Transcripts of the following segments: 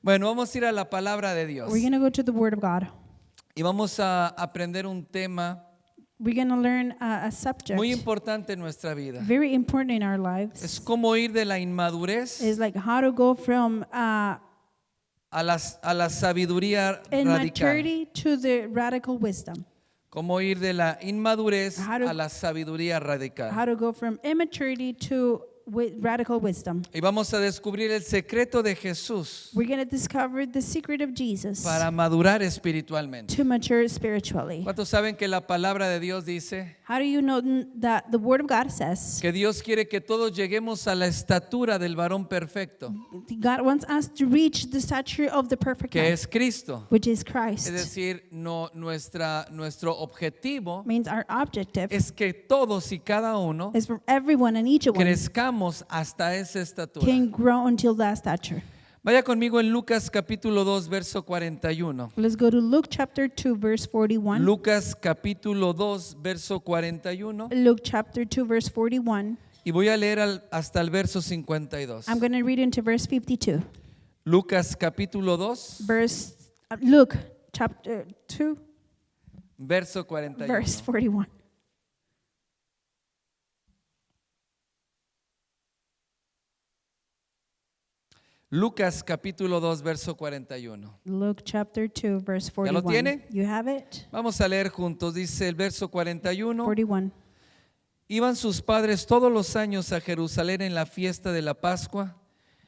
Bueno, vamos a ir a la palabra de Dios We're going to go to the Word of God. y vamos a aprender un tema We're going to learn a subject muy importante en nuestra vida. very important in our lives. Es cómo ir de la inmadurez It's like how to go from a la sabiduría radical. immaturity to the radical wisdom. Cómo ir de la inmadurez How to- a la sabiduría How radical. to go from immaturity to radical wisdom. Y vamos a descubrir el secreto de Jesús We're going to discover the secret of Jesus para madurar espiritualmente. to mature spiritually. ¿Cuántos saben que la palabra de Dios dice How do you know that the Word of God says que Dios quiere que todos lleguemos a la estatura del varón perfecto, God wants us to reach the stature of the perfect que man, es Cristo? which is Es Christ? decir, nuestro objetivo Means our objective es que todos y cada uno is for everyone and each one crezcamos hasta esa estatura. can grow until that stature. Vaya conmigo en Lucas capítulo 2, verso 41. Let's go to Luke chapter 2, verse 41. Lucas capítulo 2, verso 41. Luke chapter 2, verse 41. Y voy a leer hasta el verso 52. I'm going to read into verse 52. Lucas capítulo 2, Luke chapter 2, verso 41. verse 41. Lucas capítulo 2, verso 41. Luke chapter 2, verse ¿Ya lo 41. tiene? You have it? Vamos a leer juntos. Dice el verso 41. 41. Iban sus padres todos los años a Jerusalén en la fiesta de la Pascua,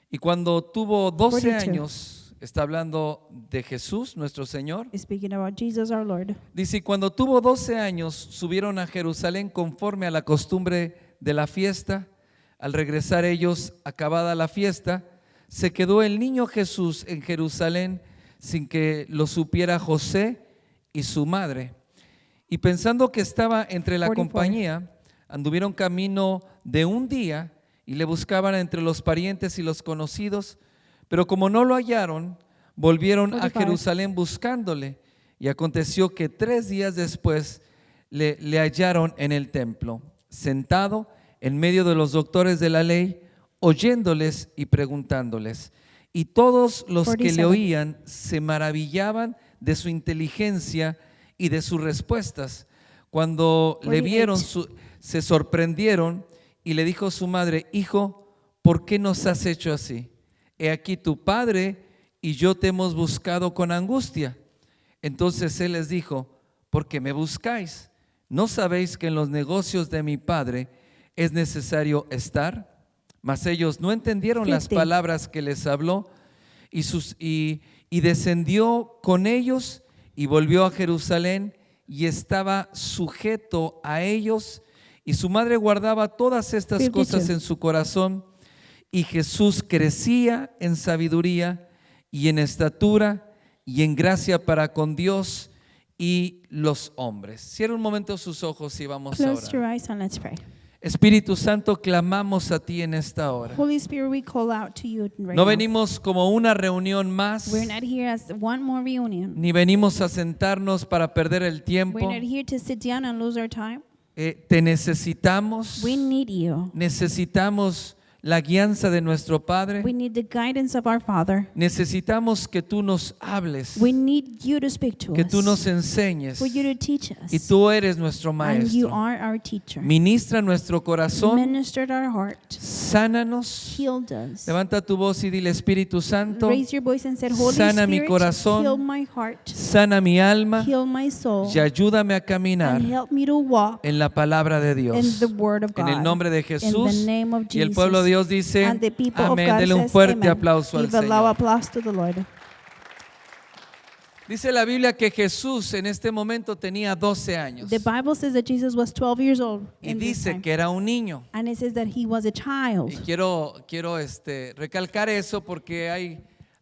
y cuando tuvo 12 42. años, está hablando de Jesús, nuestro Señor, Speaking about Jesus our Lord. dice, y cuando tuvo 12 años, subieron a Jerusalén conforme a la costumbre de la fiesta. Al regresar ellos, acabada la fiesta, se quedó el niño Jesús en Jerusalén sin que lo supiera José y su madre. Y pensando que estaba entre la 44. compañía, anduvieron camino de un día y le buscaban entre los parientes y los conocidos, pero como no lo hallaron, volvieron a 45. Jerusalén buscándole. Y aconteció que 3 días después le hallaron en el templo, sentado en medio de los doctores de la ley, oyéndoles y preguntándoles. Y todos los que le 47. oían se maravillaban de su inteligencia y de sus respuestas. Cuando le 48. vieron, se sorprendieron, y le dijo su madre: Hijo, ¿por qué nos has hecho así? He aquí tu padre y yo te hemos buscado con angustia. Entonces él les dijo: ¿por qué me buscáis? ¿No sabéis que en los negocios de mi padre es necesario estar? Mas ellos no entendieron las 50. palabras que les habló, y descendió con ellos y volvió a Jerusalén, y estaba sujeto a ellos, y su madre guardaba todas estas 52. cosas en su corazón. Y Jesús crecía en sabiduría y en estatura y en gracia para con Dios y los hombres. Cierra un momento sus ojos y vamos a Close your orar. eyes and let's pray. Espíritu Santo, clamamos a ti en esta hora. Holy Spirit, we call out to you right No now. venimos como una reunión más, We're not here as one more reunion. ni venimos a sentarnos para perder el We're tiempo. not here to sit down and lose our time. Te necesitamos. We need you. Necesitamos la guianza de nuestro Padre. We need the guidance of our Father. Necesitamos que tú nos hables, We need you to speak to que tú us. nos enseñes, For you to teach us. y tú eres nuestro And you maestro. are our teacher. Ministra nuestro corazón, Ministered our heart. sánanos. Healed us. Levanta tu voz y dile: Espíritu Santo, Raise your voice and say, Holy sana mi Spirit, corazón, heal my heart. sana mi alma Heal my soul. y ayúdame a caminar And help me to walk en la palabra de in Dios. the Word of God. En el nombre de In Jesús. the name of Y el Jesus. pueblo de Dios dice: And the people of amén. God Dele un says, fuerte amen. aplauso al Give a loud Señor. applause to the Lord. Dice la Biblia que Jesús en este momento tenía 12 años. The Bible says that Jesus was 12 years old Y in this dice time. que era un niño. And it says that he was a child. Y quiero recalcar eso porque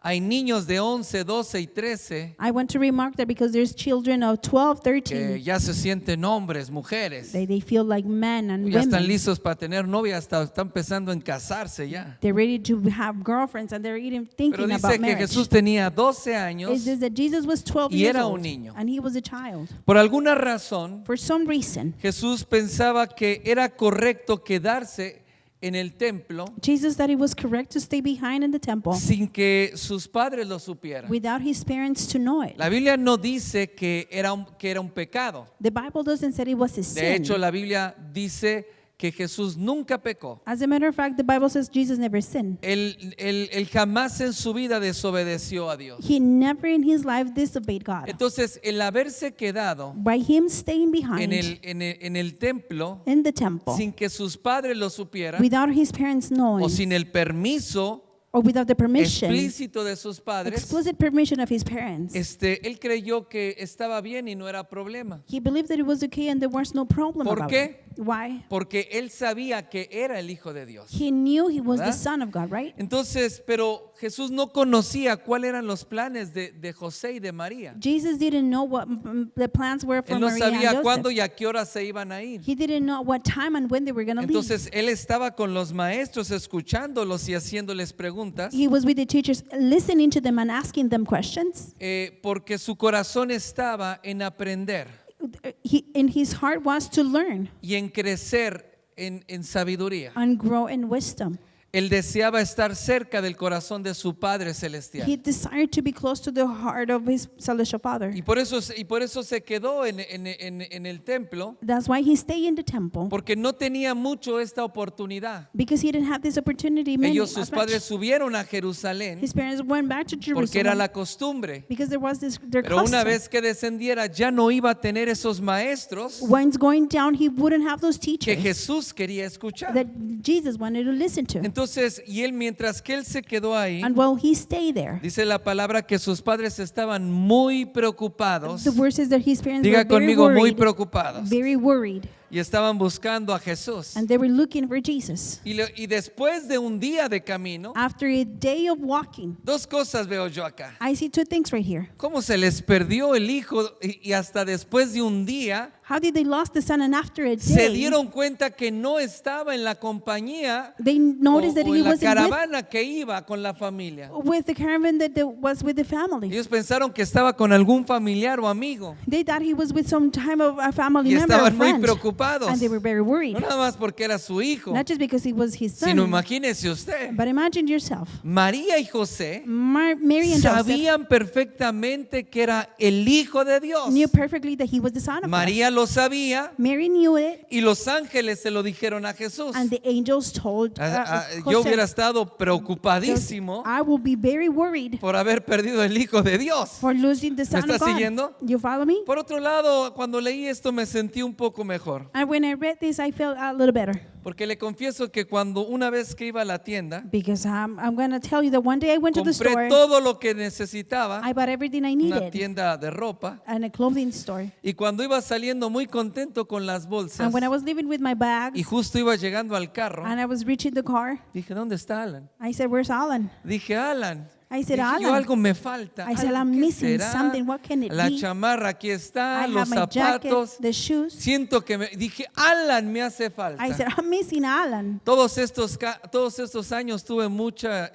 hay niños de 11, 12 y 13 I want to remark that because there's children of 12, que 13, ya se sienten hombres, mujeres. they feel like men and Ya están women. listos para tener novia, hasta están pensando en casarse ya. They're ready to have girlfriends and they're even Pero thinking dice about que marriage. Jesús tenía 12 años. It says that Jesus was 12 y years era old un niño. and he was a child. Por alguna razón, For some reason, Jesús pensaba que era correcto quedarse en el templo Jesus that it was correct to stay behind in the temple sin que sus padres lo supieran. without his parents to know it. La Biblia no dice que era un pecado. The Bible doesn't say it was a De sin. hecho, la Biblia dice que Jesús nunca pecó. As a matter of fact, the Bible says Jesus never sinned. Él jamás en su vida desobedeció a Dios. He never in his life disobeyed God. Entonces, el haberse quedado By him staying en behind en el templo in the temple sin que sus padres lo supieran without his parents knowing o sin el permiso or without the permission, explícito de sus padres, explicit permission of his parents, él creyó que estaba bien y no era problema. he believed that it was okay and there was no problem ¿Por about qué? it. Why? Porque él sabía que era el Hijo de Dios. He knew he was the ¿Verdad? son of God, right? Entonces, pero Jesús no conocía cuáles eran los planes de José y de María. Jesus didn't know what the plans were for Él no Maria and sabía cuándo Joseph. y a qué hora se iban a ir. He didn't know what time and when they were going to leave. Entonces, él estaba con los maestros escuchándolos y haciéndoles preguntas He was with the teachers, listening to them and asking them questions. porque su corazón estaba en aprender In his heart was to learn y en crecer en sabiduría. and grow in wisdom. Él deseaba estar cerca del corazón de su Padre Celestial. He desired to be close to the heart of his celestial Father. Y por eso se quedó en el templo, That's why he stayed in the temple, porque no tenía mucho esta oportunidad. because he didn't have this opportunity. Sus padres subieron a Jerusalén His parents went back to porque era Jerusalem la costumbre. because there was their Pero una custom. vez que descendiera ya no iba a tener esos maestros When it's going down, he wouldn't have those que teachers Jesús quería escuchar. that Jesus wanted to listen to. Entonces, mientras que él se quedó ahí, And while he stayed there, dice la palabra que sus padres estaban muy preocupados. the word says that his parents Diga were very conmigo, muy worried, preocupados. very worried, Y estaban buscando a Jesús. and they were looking for Jesus. Y después de un día de camino, After a day of walking, dos cosas veo yo acá. I see two things right here. Cómo se les perdió el hijo y hasta después de un día How did they lost the son, and after a se day, dieron cuenta que no estaba en la compañía they noticed that o he en la wasn't caravana que iba con la familia. with the caravan that was with the family. Ellos pensaron que estaba con algún familiar o amigo They thought he was with some time of a family y member or estaban muy friend, preocupados. and they were very worried. No nada más porque era su hijo, Not just because he was his son, sino imagínese usted, but imagine yourself. María y José Mary and Joseph sabían perfectamente que era el Hijo de Dios. knew perfectly that he was the son of God. María lo sabía Mary knew it, y los ángeles se lo dijeron a Jesús. and the angels told Yo hubiera Joseph, estado preocupadísimo I will be very worried por haber perdido el Hijo de Dios. for losing the son está of God. siguiendo? You follow me? Por otro lado, cuando leí esto me sentí un poco mejor, And when I read this, I felt a little better, porque le confieso que cuando una vez que iba a la tienda, because I'm going to tell you that one day I went to the compré store. todo lo que necesitaba, I bought everything I una needed tienda de ropa, in a clothing store. y cuando iba saliendo muy contento con las bolsas, And when I was leaving with my bags, y justo iba llegando al carro, and I was reaching the car, dije, ¿dónde está Alan? I said, "Where's Alan?" Dije, Alan. I said, Dije, yo, "Alan." algo me falta. I said, ¿Algo "I'm qué missing será? something. What can it La be?" chamarra aquí I está, have los my jacket, zapatos. the shoes. Siento que dije, Alan me hace falta. I said, "I'm missing Alan." Todos estos años tuve mucha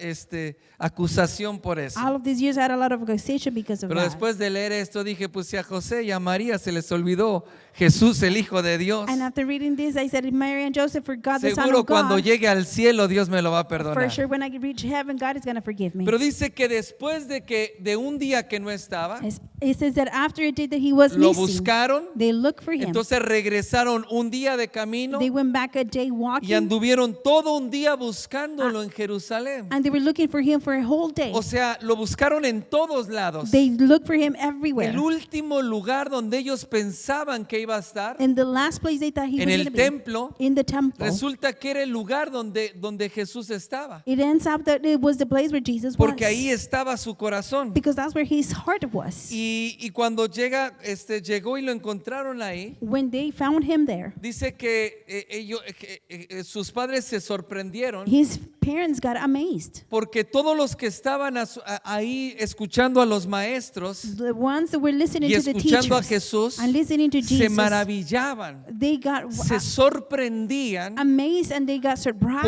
acusación por eso. All of these years I had a lot of accusation because of Pero that. después de leer esto dije, pues si a José y a María se les olvidó Jesús, el Hijo de Dios, And after reading this, I said, if Mary and Joseph forgot the Son seguro of cuando God, llegue al cielo Dios me lo va a for perdonar. sure when I reach heaven, God is going to forgive me. Pero dice que después de un día que no estaba, It says that after a day that he was lo missing, buscaron, they looked for him. entonces regresaron un día de camino They went back a day y walking, anduvieron todo un día buscándolo en Jerusalén. and they were looking for him for a whole day. O sea, lo buscaron en todos lados. They looked for him everywhere. El último lugar donde ellos pensaban que iba a estar, In the last place they thought he en was el going to be, templo, in the temple. resulta que era el lugar donde Jesús estaba. It ends up that it was the place where Jesus Porque was, ahí estaba su corazón. because that's where his heart was. Y cuando llegó y lo encontraron ahí, When they found him there, dice que sus padres se sorprendieron his parents got amazed. Porque todos los que estaban ahí escuchando a los maestros The ones that were listening y to the escuchando a teachers Jesús and listening to se Jesus, maravillaban, they got se sorprendían amazed and they got surprised.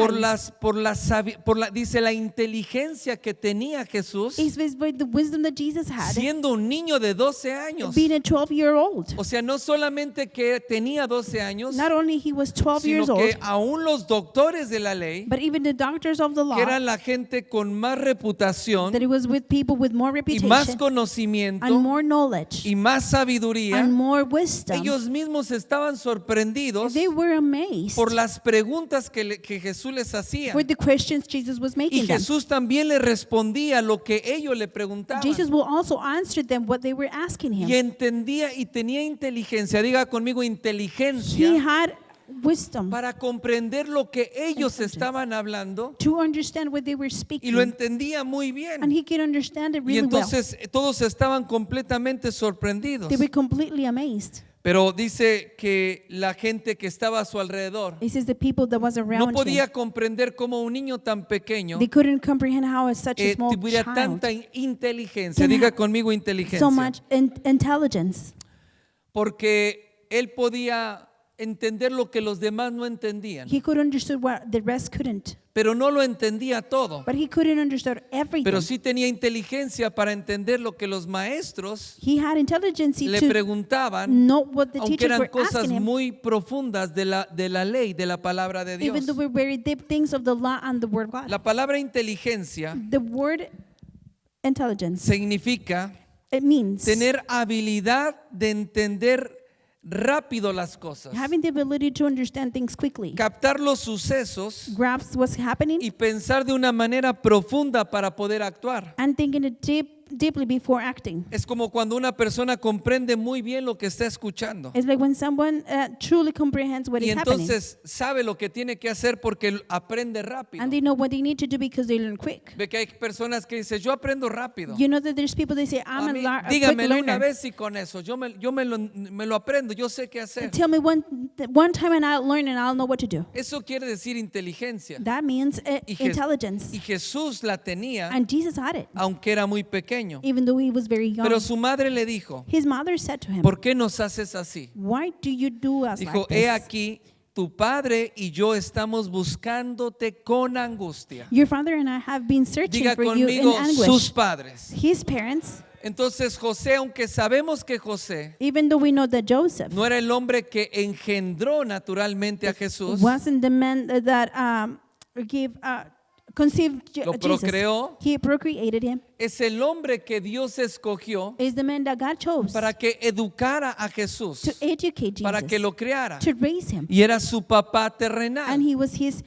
dice la inteligencia que tenía Jesús It's by the wisdom that Jesus had, siendo un niño de 12 años. being a 12-year-old. O sea, no solamente que tenía 12 años, Not only he was 12 years sino old, que aún los doctores de la ley, but even the doctors of the law, que eran la gente con más reputación that it was with people with more y más reputation conocimiento and more knowledge y más sabiduría, and more wisdom. ellos mismos estaban sorprendidos They were amazed por las preguntas que Jesús les hacía. for the questions Jesus was Y making them. Jesús también le respondía lo que ellos le preguntaban. Jesus will also answer them what they were asking Y him. entendía y tenía inteligencia, diga conmigo He inteligencia, had wisdom para comprender lo que ellos Intelligence. estaban hablando to understand what they were y speaking, lo entendía muy and bien. he could understand it Y really well. entonces todos estaban completamente sorprendidos. They were completely amazed. Pero dice que la gente que estaba a su alrededor He says the people that was no around podía him, comprender cómo un niño tan pequeño they couldn't comprehend how such a small tuviera child tanta inteligencia. can Diga have conmigo inteligencia. so much intelligence, Porque él podía entender lo que los demás no entendían, he could understand what the rest couldn't, pero no lo entendía todo. but he couldn't understand everything. Pero sí tenía inteligencia para entender lo que los maestros He had intelligence le to preguntaban, know what the aunque teachers eran were cosas asking him, muy profundas de la ley, de la palabra de Dios. even though were very deep things of the law and the word of God. La palabra inteligencia The word intelligence, significa it means tener habilidad de entender rápido las cosas, having the ability to understand things quickly, captar los sucesos grasp what's happening, y pensar de una manera profunda para poder actuar. and thinking it deeply before acting. Es como cuando una persona comprende muy bien lo que está escuchando It's like when someone truly comprehends what y is happening, entonces sabe lo que tiene que hacer porque aprende rápido. and they know what they need to do because they learn quick. Ve que hay personas que dicen, yo aprendo rápido. You know that there's people that say, I'm A mí, a quick dígamelo una learner. vez y con eso, yo me lo aprendo, yo sé qué hacer. Tell me one time and I'll learn and I'll know what to do. Eso quiere decir inteligencia. That means Y intelligence. Jesús la tenía, And Jesus had it, aunque era muy pequeño. even though he was very young. Pero su madre le dijo, His mother said to him, ¿por qué nos haces así? why do you do us Dijo, like he this? aquí, tu padre y yo estamos buscándote con angustia. Your father and I have been searching Diga for you in conmigo, sus anguish. padres. His parents, Entonces José, aunque sabemos que José even though we know that Joseph no era el hombre que engendró naturalmente a Jesús, wasn't the man that conceived lo Jesus. procreó, He procreated him. es el hombre que Dios escogió Is the man that God chose para que educara a Jesús, to educate Jesus, para que lo criara. to raise him. Y era su papá terrenal. And he was his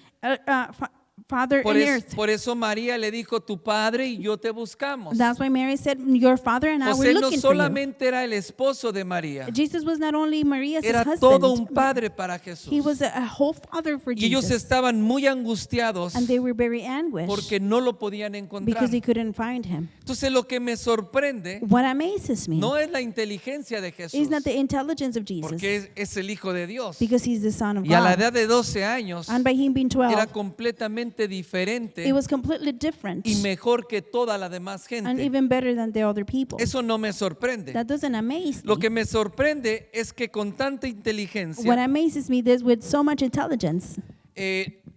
father Por in eso, earth. por eso María le dijo, tu padre y yo te buscamos. That's why Mary said, your father and I were José no looking for you. solamente era el esposo de María, Jesus was not only Maria's era husband, todo un padre para Jesús. he was a whole father for Y ellos Jesus. estaban muy angustiados And they were very anguished porque no lo podían encontrar. because they couldn't find him. Entonces lo que me sorprende What amazes me no es la inteligencia de Jesús, is not the intelligence of Jesus, porque es el Hijo de Dios. because he's the Son of Y a la God. edad de 12 años And by him being 12, era completamente diferente it was completely different y mejor que toda la demás and gente. even better than the other people. Eso no me sorprende. That doesn't amaze Lo me. que me sorprende es que con tanta What inteligencia amazes me is with so much intelligence,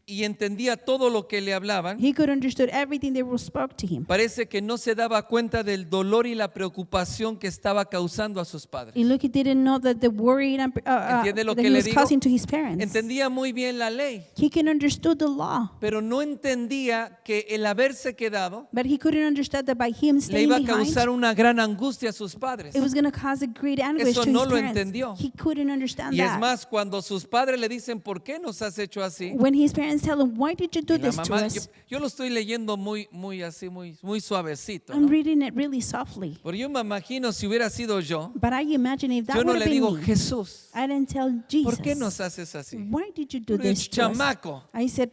y entendía todo lo que le hablaban, he could understood everything they were spoke to him. parece que no se daba cuenta del dolor y la preocupación que estaba causando a sus padres. And look, he didn't know that the worry and, ¿Entiende lo that que he le was digo? causing to his parents. Entendía muy bien la ley, He can understood the law, pero no entendía que el haberse quedado but he couldn't understand that by him le staying iba a behind, causar una gran angustia a sus padres. it was going to cause a great anguish Eso to no his lo parents. entendió. He couldn't understand Y es that. más, cuando sus padres le dicen, ¿por qué nos has hecho así? When his parents tell him, why did you do Y la this to mamá, us? yo lo estoy leyendo muy así, muy suavecito, I'm ¿no? reading it really softly. Pero yo me imagino si hubiera sido yo, But I imagine if that yo no would le have been digo, me, Jesús, I didn't tell Jesus, ¿por qué nos haces así? why did you do Tú eres this to us? chamaco, I said,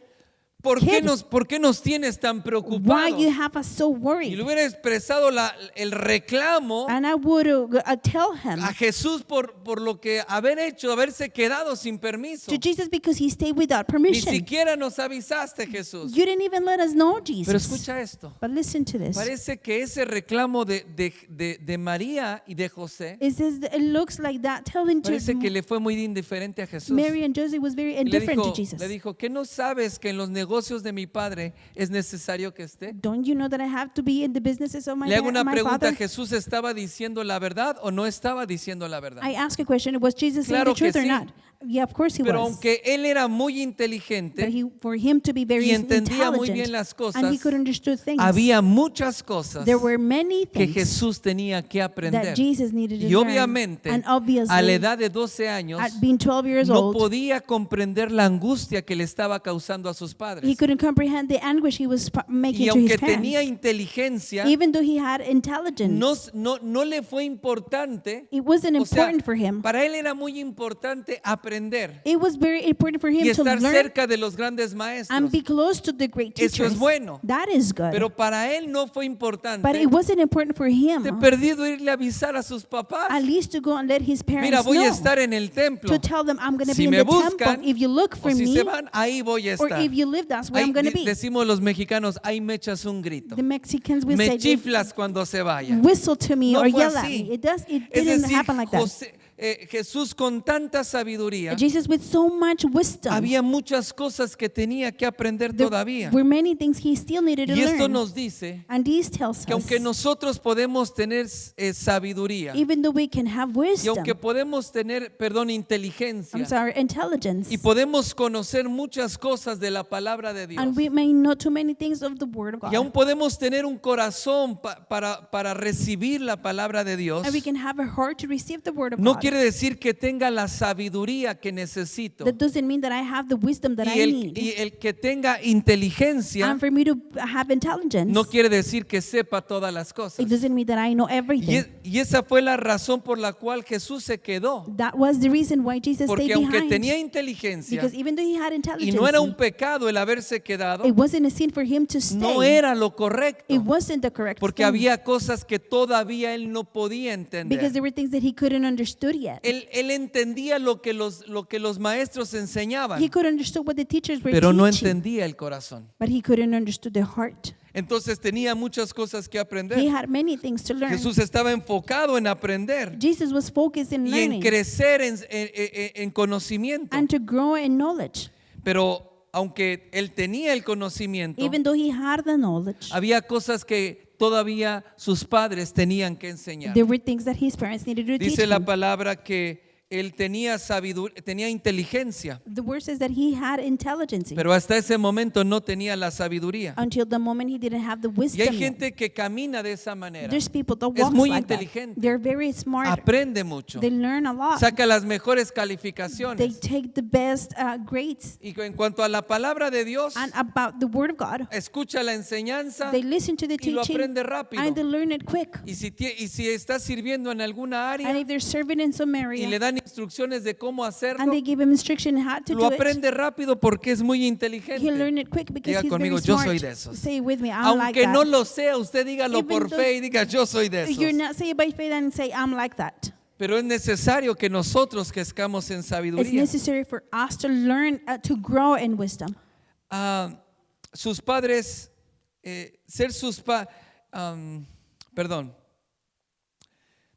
kid. ¿Por qué nos tienes tan Why preocupados? you have us so Y worried? le hubiera expresado el reclamo And I would tell him a Jesús por lo que haberse quedado sin permiso. to Jesus because he stayed without Ni permission. siquiera nos avisaste, Jesús. You didn't even let us know, Pero Jesus. escucha esto. But listen to this. Parece que ese reclamo de María y de José, It looks like that telling parece que to le fue muy indiferente a Jesús. Mary and Joseph was very Y indifferent to Jesus. le dijo, ¿qué no sabes que en los negocios de mi padre es necesario que esté? Don't you know that I have to be in the businesses of my, Le hago una my pregunta, father? ¿Jesús estaba diciendo la verdad o no estaba diciendo la verdad? I ask a question. Was Jesus saying Claro the truth que or sí. not? Yeah, of course he Pero was. aunque él era muy But inteligente for him to be very y entendía muy bien intelligent las and he cosas, could understand things, había muchas cosas there were many que things Jesús tenía que aprender. that Jesus needed to Y learn. obviamente, And obviously, a la edad de 12 años, at being 12 years no old, podía comprender la angustia que le estaba causando a sus he padres. couldn't comprehend the anguish he was making Y to his aunque parents. tenía inteligencia, Even though he had intelligence, no le fue importante. it wasn't O sea, important for him. para él era muy importante aprender It was very important for y him to estar learn cerca de los grandes and maestros. be close to the great Eso teachers. es bueno. That is good. Pero para él no fue But importante it wasn't important for him de perdido irle a avisar a sus papás. at least to go and let his parents Mira, voy a know. estar en el templo. To tell them I'm going to Si be in me the buscan, temple. If you look O for si me, se van, ahí voy a or estar. if you live, that's where Ahí I'm going to be. decimos los mexicanos, ahí me echas un grito. The Mexicans will Me say, chiflas cuando se vaya. whistle to me No or fue yell at así. me. It Es didn't decir, happen like that. Jesús con tanta sabiduría, Jesus with so much wisdom. había muchas cosas que tenía que aprender There todavía. were many things he still needed to Y esto learn. nos dice And this tells que aunque us, nosotros podemos tener sabiduría even though we can have y wisdom, aunque podemos tener, inteligencia I'm sorry, intelligence, y podemos conocer muchas cosas de la palabra de Dios and we may know too many things of the Word of God, y aún podemos tener un corazón para recibir la palabra de Dios, and we can have a heart to receive the Word of no God. quiere decir que tenga la sabiduría que necesito. That doesn't mean that I have the wisdom that Y I need. el que tenga inteligencia And for me to have intelligence, no quiere decir que sepa todas las cosas. it doesn't mean that I know everything. Y esa fue la razón por la cual Jesús se quedó. That was the reason why Jesus Porque stayed aunque behind. tenía inteligencia Because even though he had y intelligence, no era un pecado el haberse quedado, it wasn't a sin for him to stay. no era lo It correcto. wasn't the correct Porque thing. había cosas que todavía él no podía Because entender. there were things that he couldn't understood yet. Él entendía lo que los maestros enseñaban, He could understand what the teachers were pero no teaching, entendía el corazón. but he couldn't understand the heart. Entonces tenía muchas cosas que He aprender. had many things to learn. Jesús estaba enfocado en aprender Jesus was focused in y en learning crecer en conocimiento. and to grow in knowledge. Pero aunque él tenía el conocimiento, Even though he had the knowledge, había cosas que todavía sus padres tenían que enseñar. there were things that his parents needed to teach Dice la him. palabra que él tenía sabiduría, tenía inteligencia, The word says that he had intelligence pero hasta ese momento no tenía la sabiduría. until the moment he didn't have the Y wisdom. hay yet. gente que camina de esa manera, There's people that es walk muy like that. inteligente, They're very smart. aprende mucho, They learn a lot. saca las mejores They calificaciones. take the best grades. Y en cuanto a la palabra de Dios, And about the word of God, escucha la enseñanza they listen to the y lo teaching aprende rápido. and they learn it quick. Y si está sirviendo en alguna And área if they're serving in some y le area dan instrucciones de cómo hacerlo, and they give him instruction how to lo do it, aprende rápido porque es muy he'll inteligente. learn it quick because Diga he's conmigo, very yo smart. soy de esos. Say it with me, I'm like Aunque that. no lo sea, usted dígalo Even por though fe y diga, yo soy de You're esos. not saved by faith and say, I'm like that. Pero es necesario que nosotros crezcamos en It's sabiduría. necessary for us to learn, to grow in wisdom. Sus padres, perdón.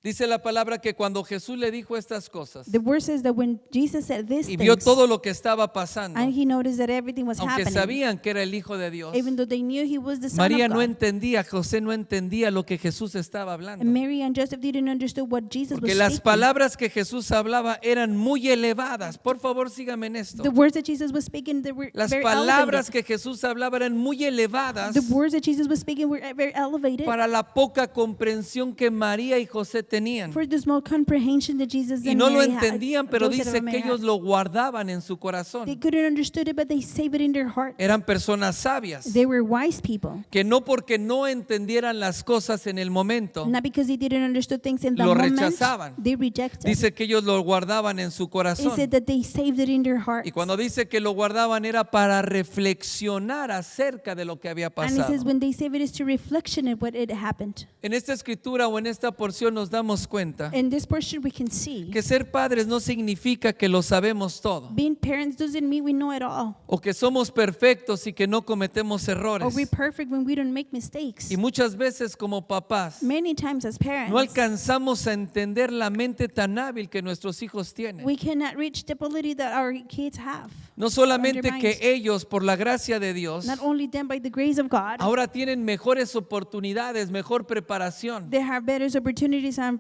Dice la palabra que cuando Jesús le dijo estas cosas The word says that when Jesus said this y vio things, todo lo que estaba pasando, and he noticed that everything was aunque happening, sabían que era el Hijo de Dios, even though they knew he was the Son María of no God, entendía, José no entendía lo que Jesús estaba hablando. and Mary and Joseph didn't understand what Jesus Porque was las speaking. palabras que Jesús hablaba eran muy elevadas. Por favor, sígame en esto. The words that Jesus was speaking, they were Las very palabras elevated. que Jesús hablaba eran muy elevadas The words that Jesus was speaking were very elevated para la poca comprensión que María y José tenían. For the small comprehension that Jesus Y and no lo Mary had, entendían, pero Joseph dice and que Mary ellos had. lo guardaban en su They corazón. couldn't understand it, but they saved it in their hearts. Eran personas sabias, They were wise people. que no porque no entendieran las cosas en el momento, Not because they didn't understand things in the Lo moment, rechazaban. they rejected. dice que ellos lo guardaban en su It corazón. said that they saved it in their hearts. Y cuando dice que lo guardaban era para reflexionar acerca de lo que había And it pasado. says when they save it is to reflection of what it happened. En esta escritura o en esta porción nos damos cuenta In this portion we can see que ser padres no significa que lo sabemos todo, being parents doesn't mean we know it all. o que somos perfectos y que no cometemos Or errores. we're perfect when we don't make mistakes. Y muchas veces como papás Many times as parents, no alcanzamos a entender la mente tan hábil que nuestros hijos tienen. we cannot reach the ability that our kids have. No solamente Undermined. que ellos, por la gracia de Dios, Not only them, by the grace of God, ahora tienen mejores oportunidades, mejor preparación. they have better opportunities and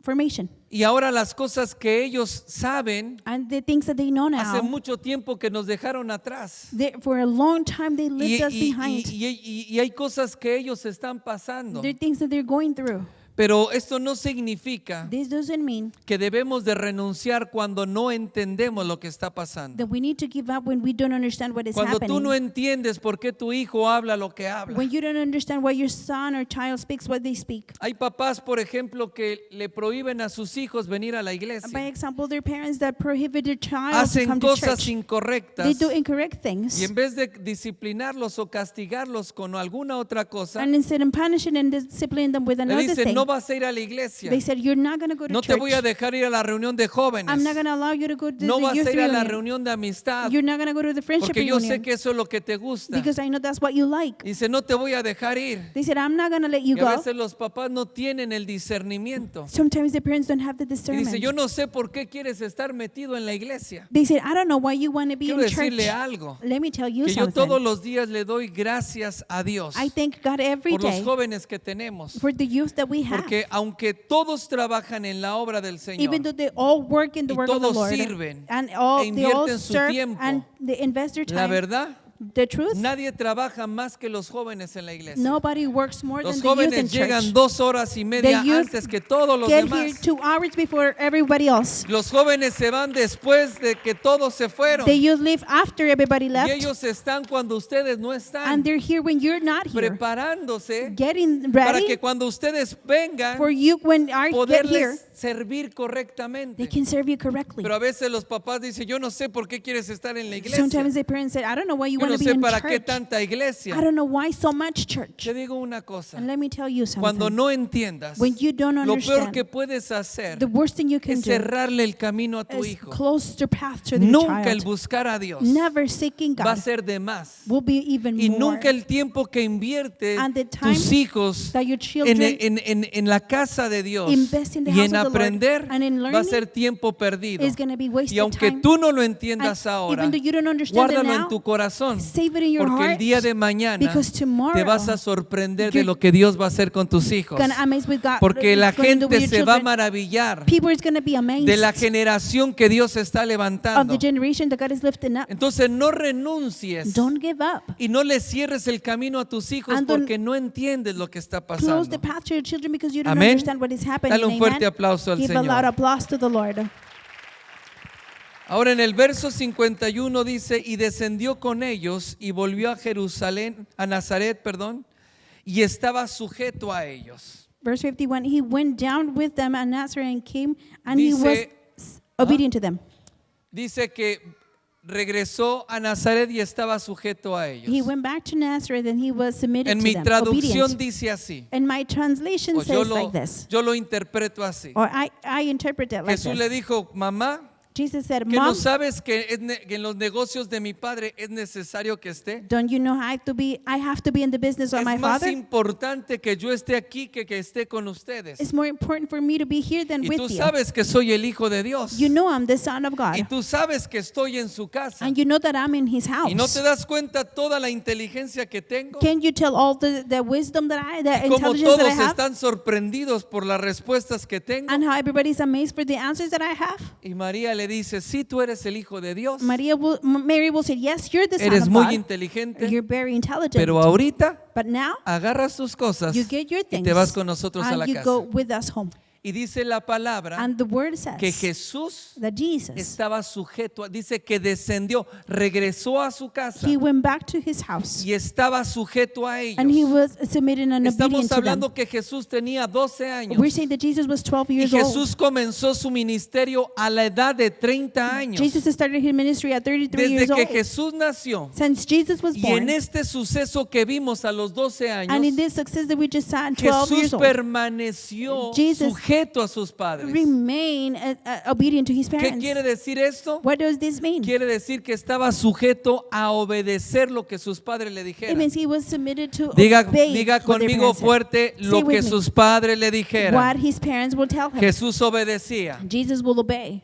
formation. Y ahora las cosas que ellos saben, And the things that they know hace now, mucho tiempo que nos dejaron atrás. for a long time they Y, left us y- behind. y hay cosas que ellos están pasando. There are things that they're going through. Pero esto no significa This doesn't mean que debemos de renunciar cuando no entendemos lo que está pasando. that we need to give up when we don't understand what is Cuando tú no happening. entiendes por qué tu hijo habla lo que habla. When you don't understand why your son or child speaks what they speak. Hay papás, por ejemplo, que le prohíben a sus hijos venir a la By iglesia. example, their parents that prohibit their child to Hacen come to cosas church. They incorrectas do incorrect y things. en vez de disciplinarlos o castigarlos con alguna otra cosa, And instead of punishing and disciplining them with le another dicen, thing, no vas a ir a la iglesia, they said, you're not going to go to no te church. voy a dejar ir a la reunión de I'm jóvenes, not going to allow you to go to no the vas youth a ir a la reunion. reunión de amistad, You're not going to go to the friendship porque yo sé reunion que eso es lo que te gusta. because I know that's what you like. Dice, no te voy a dejar ir. They said, I'm not going to let you Y a go. veces los papás no tienen el discernimiento. Sometimes the parents don't have the Y discernment. dice, yo no sé por qué quieres estar metido en la iglesia. They said, I don't know why you want to be Quiero in church. decirle algo, Let me tell you que yo something. todos los días le doy gracias a Dios I thank God every por los day jóvenes que tenemos. for the youth that we have. Porque aunque todos trabajan en la obra del Señor, Even though they all work in the y work of the todos Lord, sirven and all, e they all invierten su serve tiempo, and they invest their la time. verdad, The truth, nadie trabaja más que los jóvenes en la iglesia. nobody works more Los than the youth in jóvenes llegan church. 2 horas y media The youth antes que todos los Get here demás. 2 hours before everybody else. Los jóvenes se van después de que todos se fueron. The youth leave after everybody Y left, ellos están cuando ustedes no están, and they're here when you're not here, preparándose getting para ready que cuando ustedes vengan, for you when I get here, poderles servir they correctamente. can serve you correctly. Pero a veces los papás dicen, yo no sé por qué quieres estar en la iglesia. Sometimes the parents said, I don't know why you Yo want no to be sé in para qué church. tanta iglesia. I don't know why so much church. Te digo una cosa, And let me tell you cuando something. no entiendas, When you don't lo peor que understand, puedes hacer the worst thing you can es do cerrarle el camino a tu is hijo. close the path to the Nunca el child. buscar a Dios Never seeking va a God ser de más. will be even Y more. nunca el tiempo que invierte And the time tus hijos that your children en la casa de Dios invest in the y house en of the Lord aprender and in va a learning ser tiempo perdido. is going to be wasted Y aunque time. tú no lo And entiendas ahora, even though you don't understand it guárdalo en now, tu corazón, save it in your porque el heart, día de mañana because tomorrow te vas a sorprender de you're lo que Dios va a hacer con tus hijos. gonna amaze with God. Porque is la going to do with gente your se va a children. maravillar People is going to be amazed de la generación que Dios está of levantando. the generation that God is lifting up. Entonces no renuncies Don't give up. y no le cierres el camino a tus hijos And don't porque no entiendes lo que está Close the pasando. path to your children because you don't Amén. understand what is happening. Dale un Amen. fuerte aplauso al Give a loud Señor. applause to the Lord. Ahora en el verso 51 dice, y descendió con ellos y volvió a Jerusalén, a Nazaret, perdón, y estaba sujeto a ellos. Verse 51, he went down with them at Nazareth and came, and he Dice- was obedient to them. Dice que regresó a Nazaret y estaba sujeto a ellos. He went back to Nazareth and he was submitted En to mi them, traducción obedient. dice así, And my translation o yo says like this, lo interpreto así. or I interpret it like Jesús le this. dijo, mamá, Jesus said, ¿que no Mom, sabes que que en los negocios de mi padre es necesario que esté? don't you know I have to be in the business of Es my más Father? importante que yo esté aquí que esté con ustedes. It's more important for me to be here than Y with tú you. sabes que soy el Hijo de Dios. You know I'm the Son of God. Y tú sabes que estoy en su casa. And you know that I'm in His house. Y no te das cuenta toda la inteligencia que tengo. Can you tell all the wisdom that the Como intelligence that I todos have? están sorprendidos por las respuestas que tengo. And how everybody's amazed for the answers that I have? Y María le dice, sí, tú eres el Hijo de Dios. Mary will say, yes, you're the Son Eres of muy God. inteligente. You're very intelligent. Pero ahorita But now, agarras tus cosas you get your y things te vas con nosotros a and la you go casa. with us home. Y dice la palabra And the word que says Jesús that Jesus, estaba sujeto, dice que descendió, regresó a su casa he went back to his house y estaba sujeto a and he ellos. was submitted and obedient Estamos to them. hablando que Jesús tenía 12 años We're saying that Jesus was 12 y years old. Jesús comenzó su ministerio a la edad de 30 años. Jesus started his ministry at 33 Desde years que old. Jesús nació Since Jesus was y en born, este suceso que vimos a los 12 and in años, this success that we just saw at 12 Jesús years old, permaneció Jesus sujeto a sus padres. remain obedient to his ¿Qué parents. quiere decir esto? What does this mean? Quiere decir que estaba sujeto a obedecer lo que sus padres le It dijeran. means he was submitted to Diga obey what their conmigo parents said. fuerte lo Say with que me. sus padres le dijeran. What his parents will tell him. Jesús obedecía. Jesus will obey.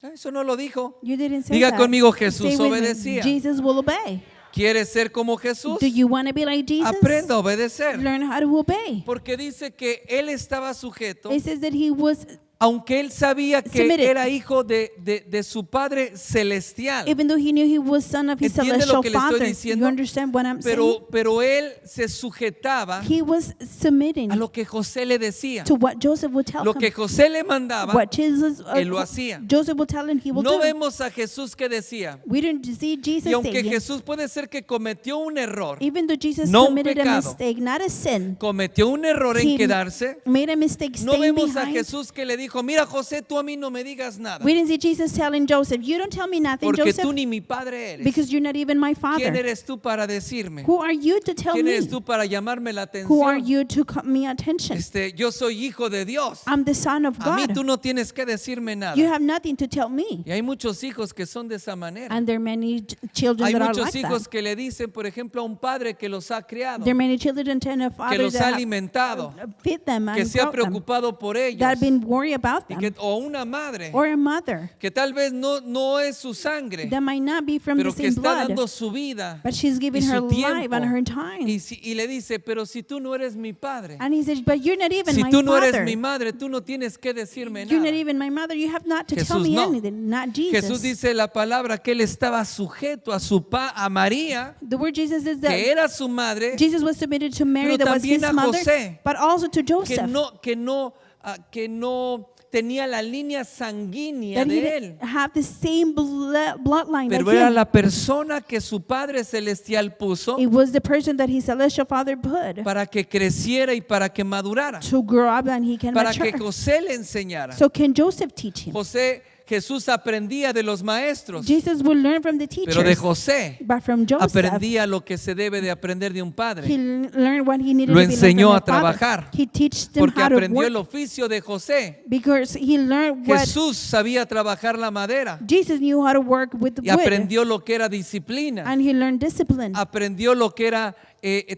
Eso no lo dijo. You didn't say Diga that. conmigo, Jesús Say with me, obedecía. Jesus will obey. ¿Quiere ser como Jesús? Do you want to be like Jesus? Aprenda a obedecer. Learn how to obey. Porque dice que él estaba sujeto, It says that he was, aunque él sabía que Submitted. era hijo de su Padre celestial. even though he knew he was son of his ¿Entiende lo celestial que le estoy father. diciendo? You understand what I'm saying? Pero él se sujetaba He was submitting a lo que José le decía. to what Joseph would tell Lo him. que José le mandaba, What Jesus, él lo hacía. Joseph will tell him, he will no do. vemos a Jesús que decía. We didn't see Jesus Y aunque saying, Jesús puede ser que cometió un error, even though Jesus no un committed a pecado. mistake, not a sin, cometió un error en he quedarse, made a mistake no staying vemos a behind. Jesús que le dijo, mira José, tú a mí no me digas nada, We didn't see Jesus telling Joseph, you don't tell me nothing, porque Joseph, tú ni mi padre eres. because you're not even my ¿Quién father. eres tú para decirme? Who are you to tell ¿Quién me? eres tú para llamarme la Who are atención? you to cut me attention? Yo soy hijo de Dios. I'm the son of A mí God. tú no tienes que decirme nada. You have nothing to tell me. Y hay muchos hijos que son de esa manera. And there are many children Hay that are muchos like hijos that. que le dicen, por ejemplo, a un padre que los ha criado, There are many children that a que father los that ha have alimentado, fit them que and se ha brought them, preocupado por ellos, that have been worried about y them, o una madre or a mother que tal vez no es su sangre, that might not be from the pero que same está blood, dando su vida but she's y giving her su life and tiempo. her time. Y le dice, pero si tú no eres mi padre, And he says, but you're not even si my tú no eres father. mi madre, tú no tienes que decirme You're not nada. even my mother. You have not to tell Jesús me no. anything. Not Jesus. Jesús dice la palabra que él estaba sujeto a María, The word Jesus is que that era su madre, Jesus was submitted to Mary, pero that was también his a mother, José, but also to que Joseph. que no tenía la línea sanguínea That he de él, didn't have the same bloodline pero that era him. la persona que su Padre Celestial puso It was the person that his celestial father put para que creciera y para que madurara, to grow up and he can para que mature. José le enseñara. So can Joseph teach him? Jesús aprendía de los maestros, Jesus will learn from the teachers, pero de José but from Joseph, aprendía lo que se debe de aprender de un he padre, learned what he needed Lo to be learned enseñó from a a father. trabajar, He teach them porque how to aprendió work el oficio de José. because he learned what Jesús sabía trabajar la madera Jesus knew how to work with the y wood, aprendió lo que era disciplina, and he learned discipline. aprendió lo que era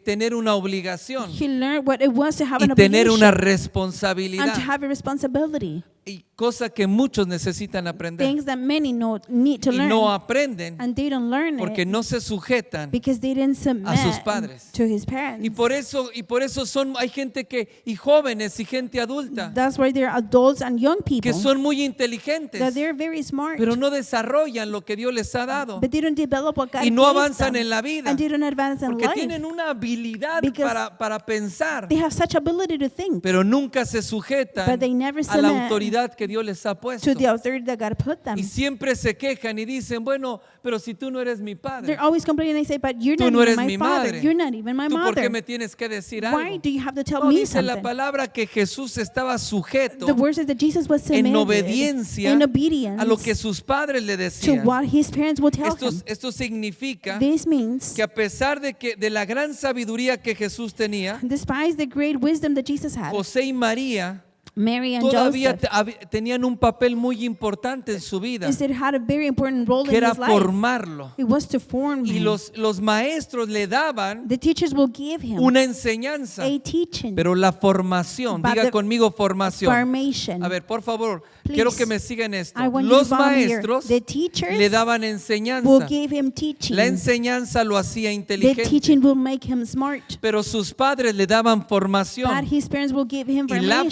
tener una obligación He learned what it was to have y an tener una obligation and to responsabilidad, have a responsibility. y cosa que muchos necesitan aprender Things that many need to y learn, no aprenden and they don't learn porque it no se sujetan. because they didn't submit a sus padres. to his parents. Y por eso hay gente y jóvenes y gente adulta That's why there are adults and young people que son muy inteligentes, that they're very smart, pero no desarrollan lo que Dios les ha dado but they don't develop what God y no gave avanzan them, en la vida and they don't advance in porque life. tienen una habilidad Because para pensar, They have such ability to think, pero nunca se sujetan but they never a la submit autoridad que Dios les ha puesto. to the authority that God put them. Y siempre se quejan y dicen, bueno, pero si tú no eres mi padre, They're always complaining. They say, but you're Tú not no eres even mi my father. madre. You're not even my ¿tú por qué mother. me tienes que decir Why algo? do you have to tell No, me dice la something? palabra que Jesús estaba sujeto The word says that Jesus was en submitted obediencia in obedience a lo que sus padres le to decían. what his parents would tell him. Esto significa This means, que a pesar de la gran sabiduría que Jesús tenía, despite the great wisdom that Jesus had, José y María Mary and todavía Joseph tenían un papel muy importante en su vida, it had a very important role que in era his life. formarlo. It was to form Y him. los maestros le daban The teachers will give him una enseñanza, a teaching, pero la formación, But diga the conmigo formación. formation. A ver, por favor, Please. quiero que me sigan esto. I want you to Los volunteer. maestros The teachers le daban will enseñanza. give him teaching. La enseñanza lo hacía The inteligente, teaching will make him smart. pero sus padres le daban But formación. his parents will give him Y la formation.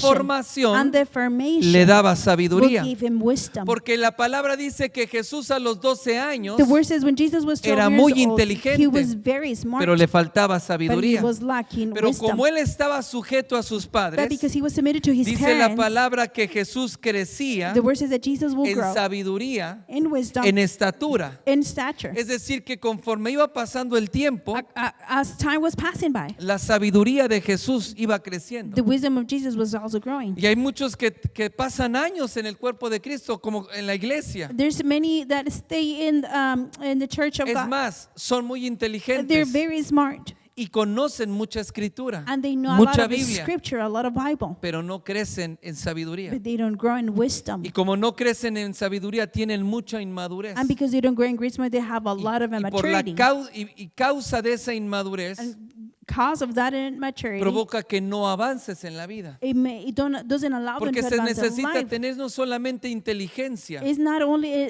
afirmación the affirmation le daba will sabiduría. give him wisdom. Porque la palabra dice que Jesús a los 12 años, The word says when Jesus was 12 era years muy old, he inteligente, was very smart, pero le faltaba but he sabiduría. was lacking Pero wisdom. como él estaba sujeto a sus But padres, because he was submitted to his dice la parents, palabra que Jesús crecía the word says that Jesus will en grow sabiduría, in wisdom, en estatura. in stature. Es decir, que conforme iba pasando el tiempo, As time was passing by, la sabiduría de Jesús iba creciendo. the wisdom of Jesus was also growing. Y hay muchos que pasan años en el cuerpo de Cristo, como en la iglesia. There's many that stay in the church of Es God. más, son muy They're inteligentes very smart y conocen mucha escritura, and they know a lot mucha of Biblia, scripture, a lot of Bible, pero no crecen en sabiduría. but they don't grow in wisdom. Y como no crecen en sabiduría, tienen mucha inmadurez. And because they don't grow in wisdom, they have a lot of Y por la immaturity. causa de esa inmadurez, And because of that immaturity, provoca que no avances en la vida. it doesn't allow them Porque to se advance in necesita life. tener no solamente inteligencia, It's not only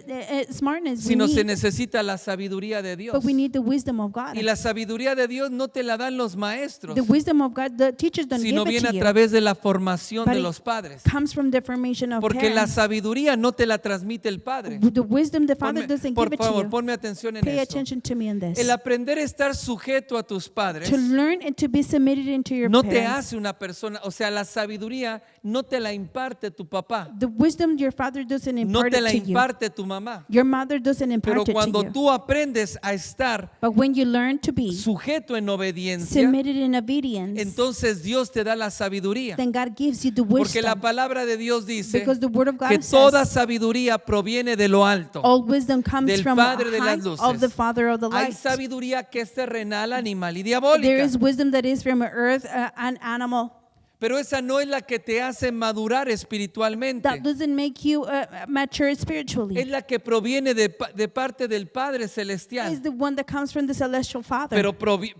smartness, sino se necesita la sabiduría de Dios. but we need the wisdom of God. Y la sabiduría de Dios no te la dan los maestros, The wisdom of God, the teachers don't sino give it viene to a you. través de la formación But de it los padres. comes from the formation of Porque la parents. sabiduría no te la transmite el padre. The wisdom the Father Ponme- doesn't por give it to favor, you. ponme atención en Pay esto. attention to me in this. El aprender a estar sujeto a tus padres To learn and to be submitted into your no te parents. hace una persona, o sea, la sabiduría no te la imparte tu papá, The wisdom your father doesn't no impart te it la to you. imparte tu mamá. Your mother doesn't impart Pero it to cuando you. tú aprendes a estar But when you learn to be sujeto en obediencia, submitted in obedience, entonces Dios te da la sabiduría. then God gives you the Porque la wisdom. palabra de Dios dice Because the word of God que toda says sabiduría proviene de lo alto, all wisdom comes del from Padre de high, las luces. of the Father of the Hay light. sabiduría que es terrenal, animal y There diabólica. is wisdom that is from earth, an animal. Pero esa no es la que te hace madurar espiritualmente. That doesn't make you mature Es spiritually. la que proviene de parte del Padre Celestial. It's the one that comes from the celestial Father.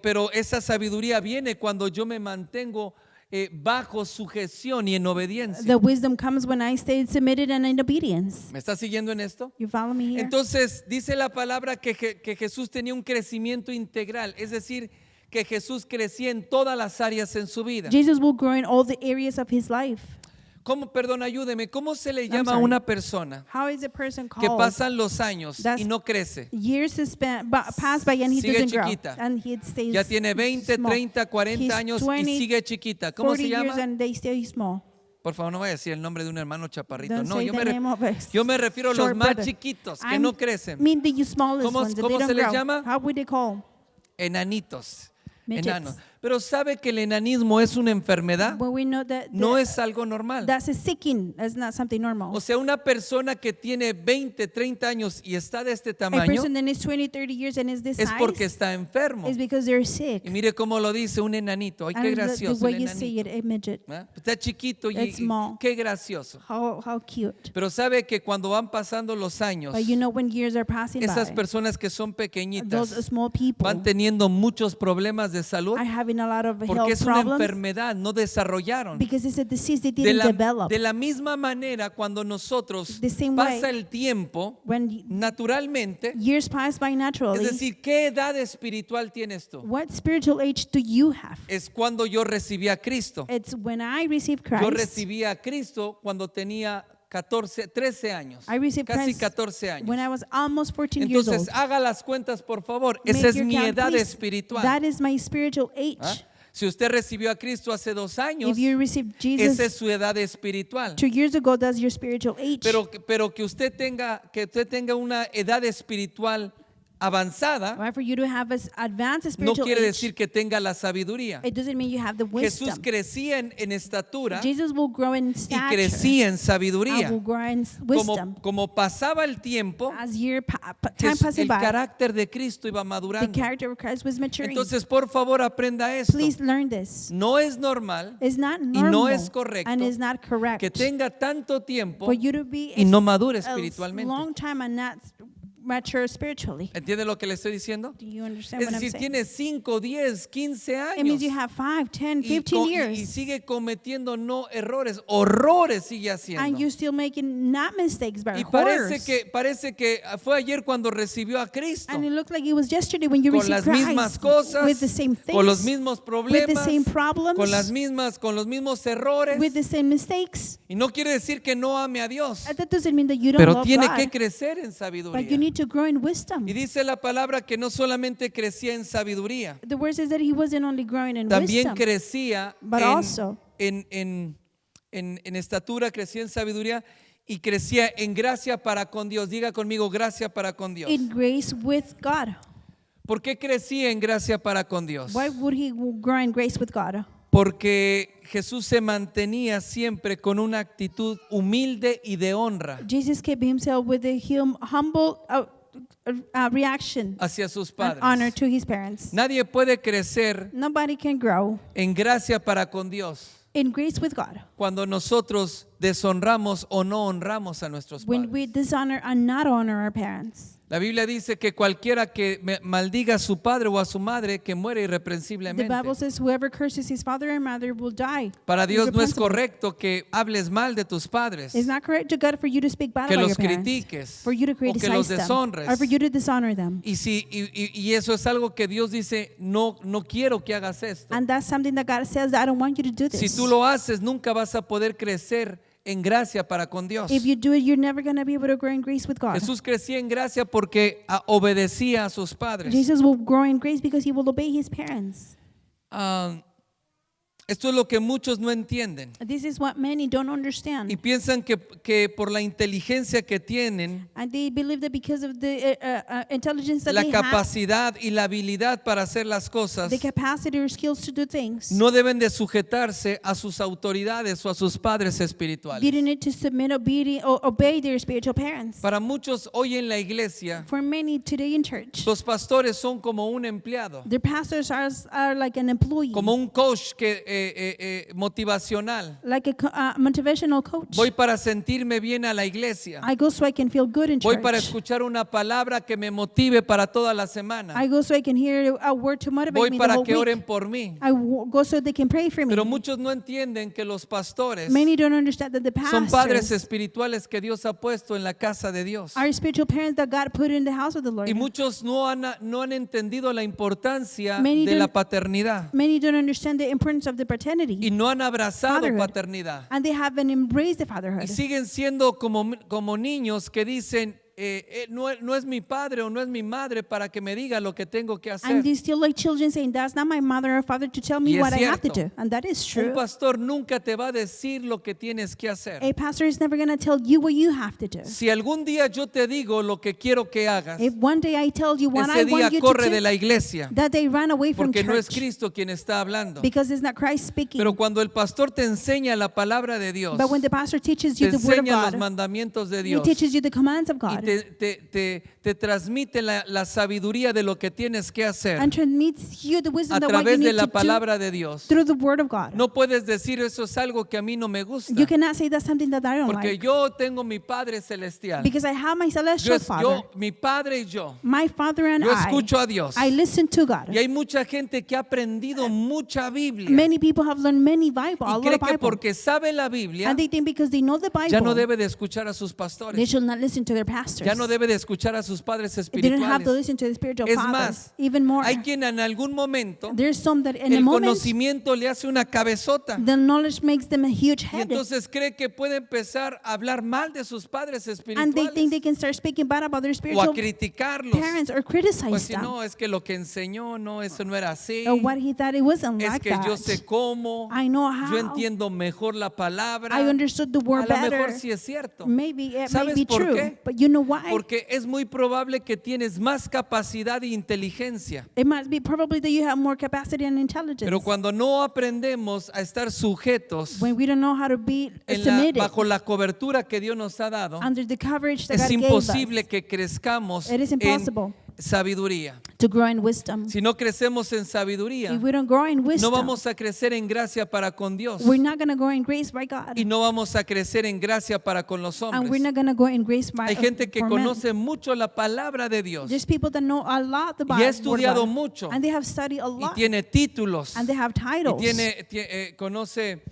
Pero esa sabiduría viene cuando yo me mantengo bajo sujeción y en obediencia. The wisdom comes when I stay submitted and in obedience. ¿Me está siguiendo en esto? You follow me here? Entonces dice la palabra que Jesús tenía un crecimiento integral, es decir, que Jesús crecía en todas las áreas en su vida. Jesus will grow in all the areas of his life. Perdón, ayúdeme, ¿cómo se le I'm llama a sorry. una persona How is a person que called? pasan los años y That's- no crece? Years is pass by and he Sigue doesn't grow. chiquita. And he stays Ya tiene 20, small. 30, 40 He's años 20, y sigue chiquita. ¿Cómo 40 se years llama? and they stay small. Por favor, no vaya a decir el nombre de un hermano chaparrito. Don't No, say yo the name of a me refiero a los short más brother. chiquitos que I no crecen. mean the smallest ¿Cómo- ones that cómo they se don't les grow. llama? How would they call? Enanitos. Midgets. Enanos. Pero sabe que el enanismo es una enfermedad, Well, we know that no es algo normal. that's a sicking. That's not something normal. O sea, una persona que tiene 20, 30 años y está de este A tamaño person that is 20, 30 years and is this es porque size está enfermo. is because they're sick. Y mire cómo lo dice un enanito. Ay, qué And the gracioso way el you say enanito. it, a midget. ¿Ah? Está chiquito It's y small. qué gracioso. How cute. Pero sabe que cuando van pasando los años, But you know when years are passing esas by, personas que son those pequeñitas small people van teniendo muchos problemas de salud are having a lot of porque health es una problems enfermedad, no desarrollaron. because it's a disease they De didn't la, develop. de la misma manera, cuando nosotros The same pasa way, el tiempo, When naturalmente, years pass by es naturally, decir, ¿qué edad espiritual tienes tú? what spiritual age do you have? Es cuando yo recibí a Cristo. It's when I received Yo Christ. recibí a Cristo cuando tenía 13 años, I received casi Christ 14 años. when I was almost 14 years Entonces, old. haga las cuentas, por favor. Make Esa es your mi count, edad please. espiritual. That is my spiritual age. ¿Ah? Si usted recibió a Cristo hace 2 años, If you received esa es Jesus su edad espiritual. 2 years ago, that's your spiritual age. Pero que usted tenga una edad espiritual avanzada, Right, for you to have an advanced no spiritual quiere age, decir que tenga la sabiduría. it doesn't mean you have the Jesús wisdom. crecía en estatura Jesus will grow in y stature. crecía en I sabiduría. will grow in wisdom. Como pasaba el tiempo, As time passing el by, carácter de Cristo iba the madurando. character of Christ was maturing. Entonces, por favor, aprenda esto. Please learn this. No es normal It's not y normal no es correcto and it's not correct que tenga tanto tiempo for you to be y no madure a espiritualmente. long time and not mature spiritually. ¿Entiende lo que le estoy diciendo? Do you understand Es what I'm decir, saying? tiene 5, 10, 15 It means años you have 5, 10, y, 15 y years. sigue cometiendo no errores, horrores sigue And haciendo. you're still making not mistakes, but Y horrors. parece que fue ayer cuando recibió a Cristo. And it looked like it was yesterday when you Con received las mismas Christ cosas, with the same things, con los mismos with the problemas, same problems, con los mismos errores. with the same mistakes. Y no quiere decir que no ame a Dios, That doesn't mean that you don't pero love tiene God, que crecer en but you sabiduría. need to grow in wisdom. Y dice la palabra que no solamente crecía en sabiduría, The word says that he wasn't only growing in también wisdom, crecía but also en estatura, crecía en sabiduría y crecía en gracia para con Dios. Diga conmigo, gracia para con Dios. in grace with God. ¿Por qué crecía en gracia para con Dios? Why would he grow in grace with God? Porque Jesús se mantenía siempre con una actitud humilde y de honra Jesus kept himself with a humble reaction hacia sus and honor padres. to his parents. Nadie puede crecer Nobody can grow en gracia para con Dios in grace with God cuando nosotros deshonramos o no honramos a nuestros when padres. we dishonor and not honor our parents. La Biblia dice que cualquiera que maldiga a su padre o a su madre que muere The irreprensiblemente. Bible says whoever curses his father or mother will die. Para Dios no es Irrepressible. correcto que hables mal de tus padres, It's not correct to God for you to speak bad que about los your parents, critiques for you to o que los criticize them, deshonres. or for you to dishonor them. Y eso es algo que Dios dice, no quiero que hagas esto. And that's something that God says that I don't want you to do this. Si tú lo haces, nunca vas a poder crecer en gracia para con Dios. If you do it, you're never going to be able to grow in grace with God. Jesús crecía en gracia porque obedecía a sus padres. Jesus will grow in grace because he will obey his parents. Esto es lo que muchos no entienden This is what many don't understand. y piensan que por la inteligencia que tienen, And they believe that because of the intelligence that la they have, capacidad y la habilidad para hacer las cosas, the capacity or skills to do things, no deben de sujetarse a sus autoridades o a sus padres they espirituales. don't need to submit, obey their spiritual parents. Para muchos hoy en la iglesia, For many today in church, los pastores son como un empleado, their pastors are like an employee, como un coach motivacional. like a motivational coach. Voy para sentirme bien a la iglesia. I go so I can feel good in Voy church. para escuchar una palabra que me motive para toda la semana. I go so I can hear a word to motivate Voy me the para whole que oren week. por mí. Go so they can pray for me. Pero muchos no entienden que los pastores Many don't understand that the son padres pastors espirituales que Dios ha puesto en la casa de Dios. are spiritual parents that God put in the house of the Lord. Y muchos no han entendido la importancia Many de la don't- paternidad Many don't understand the importance of the paternity. y no han abrazado Fatherhood. paternidad. And they haven't embraced the Y fatherhood. siguen siendo como niños que dicen, no es mi padre o no es mi madre para que me diga lo que tengo que hacer. And they still like children saying, that's not my mother or father to tell me Y es what I have to cierto. do. And that is Un true. pastor nunca te va a decir lo que tienes que hacer. A pastor is never going to tell you what you have to do. Si algún día yo te digo lo que quiero que hagas, If one day I tell you what I ese día want you corre to de do, la iglesia, that they run away from porque no es church Cristo quien está hablando. because it's not Christ speaking. Pero cuando el pastor te enseña la palabra de Dios, But when the pastor teaches te you the word of enseña los God, mandamientos de he Dios teaches you the commands of y God, te transmite la sabiduría de lo que tienes que hacer and transmits you the a wisdom that what you través de need la to do palabra de Dios. through the word of God. No puedes decir eso es algo que a mí no me gusta, You cannot say that's something that I don't porque like. yo tengo mi Padre celestial. Because I have my celestial Father, Mi Padre y yo. my Father and Yo escucho a Dios. I listen to God. Y hay mucha gente que ha aprendido mucha Biblia Many people have learned many Bible, a y lot cree of que Bible. porque sabe la Biblia And they think because they know the ya no Bible, debe de escuchar a sus they pastores, should not listen to their pastors. ya no debe de escuchar a sus padres They didn't have to espirituales. listen to the spiritual Es fathers. más, Even more, hay quien en algún momento there's some that in a el moment, conocimiento le hace una cabezota the knowledge makes them a huge y head. entonces cree que puede empezar a hablar mal de sus padres And they think espirituales they can start speaking bad about their o a spiritual criticarlos. parents or Pues criticize si them. no, es que lo que enseñó, no, eso no era así. Or what he thought it wasn't Es like que that. yo sé cómo, I know how. yo entiendo mejor la palabra. I understood the A word lo mejor better. sí es cierto. Maybe it may ¿Sabes be por true. qué? But you know why? Porque es muy probable que tienes más capacidad e inteligencia. It must be probably that you have more capacity and intelligence. Pero cuando no aprendemos a estar sujetos When we don't know how to be submitted bajo la cobertura que Dios nos ha dado, under the coverage that es God gave imposible us, que crezcamos it is impossible sabiduría. to grow in wisdom. Si no crecemos en sabiduría, If we don't grow in no wisdom, vamos a crecer en gracia para con Dios we're not going to grow in grace by God. y no vamos a crecer en gracia para con los And we're hombres. not going to grow in grace by Hay gente que for men. conoce mucho la palabra de Dios There's people that know a lot the y ha Bible, estudiado mucho and they have studied a y lot, tiene títulos and they have y titles. conoce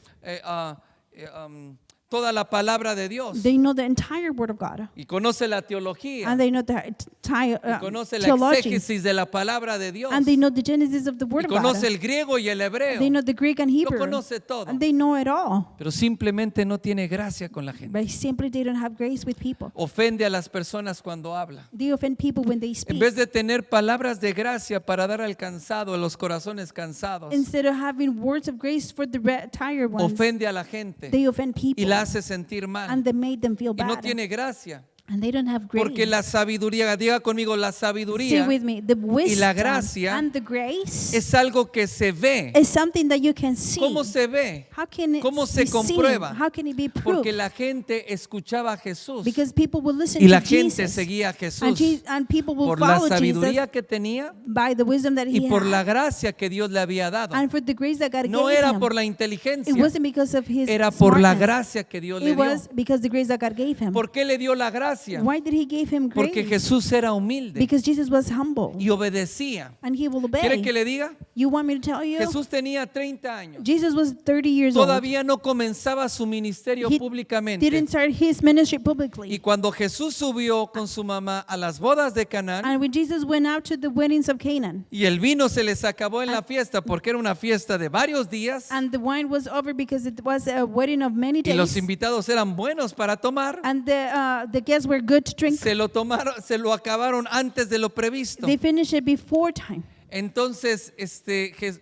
toda la palabra de Dios They know the entire Word of God, y conoce la teología and they know the y conoce la theology, exégesis de la palabra de Dios and they know the genesis of the y Word of conoce God. el griego y el hebreo, They know the Greek and Hebrew, conoce todo. and they know it all. pero simplemente no tiene gracia con la gente. But simply they don't have grace with people. Ofende a las personas cuando habla. They offend people when they En speak. vez de tener palabras de gracia para dar al cansado, a los corazones cansados, Instead of having words of grace for the tired ones, ofende a la gente they offend y people, la hace sentir mal. and they made them feel Y no bad. tiene gracia. And they don't have grace. Porque la sabiduría, diga conmigo, la Say sabiduría with me, the wisdom la gracia and the grace es algo que se ve. is something that you can see. ¿Cómo se ve? How can it ¿Cómo se be seen? comprueba? How can it be proved? Porque la gente escuchaba a Jesús Because people will listen y to la gente Jesus, seguía a and, Jesús and people will por la follow sabiduría Jesus que tenía by the wisdom that y he por had, la gracia que Dios le había dado. and for the grace that God No gave era him. por la It inteligencia, wasn't because of his era por la smartness. gracia que Dios le It dio. was because the grace that God gave him. ¿Por qué le dio la gracia? Why did he give him grace? Porque Jesús era humilde Because Jesus was humble, y obedecía. and he will ¿Quiere obey. que le diga? You want me to tell you? Jesús tenía 30 años. Jesus was 30 years old. Todavía no comenzaba su ministerio He públicamente. didn't start his ministry publicly. Y cuando Jesús subió con su mamá a las bodas de Canaán And when Jesus went out to the weddings of Canaan, y el vino se les acabó en la fiesta porque era una fiesta de varios días and the wine was over because it was a wedding of many y los days, invitados eran buenos para tomar, and the guests were good to drink, se lo acabaron antes de lo previsto. they finished it before time. Entonces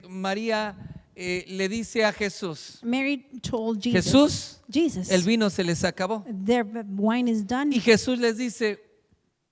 María le dice a Jesús, Mary told Jesus, Jesús, Jesus, el vino se les acabó. their wine is done. Y Jesús les dice,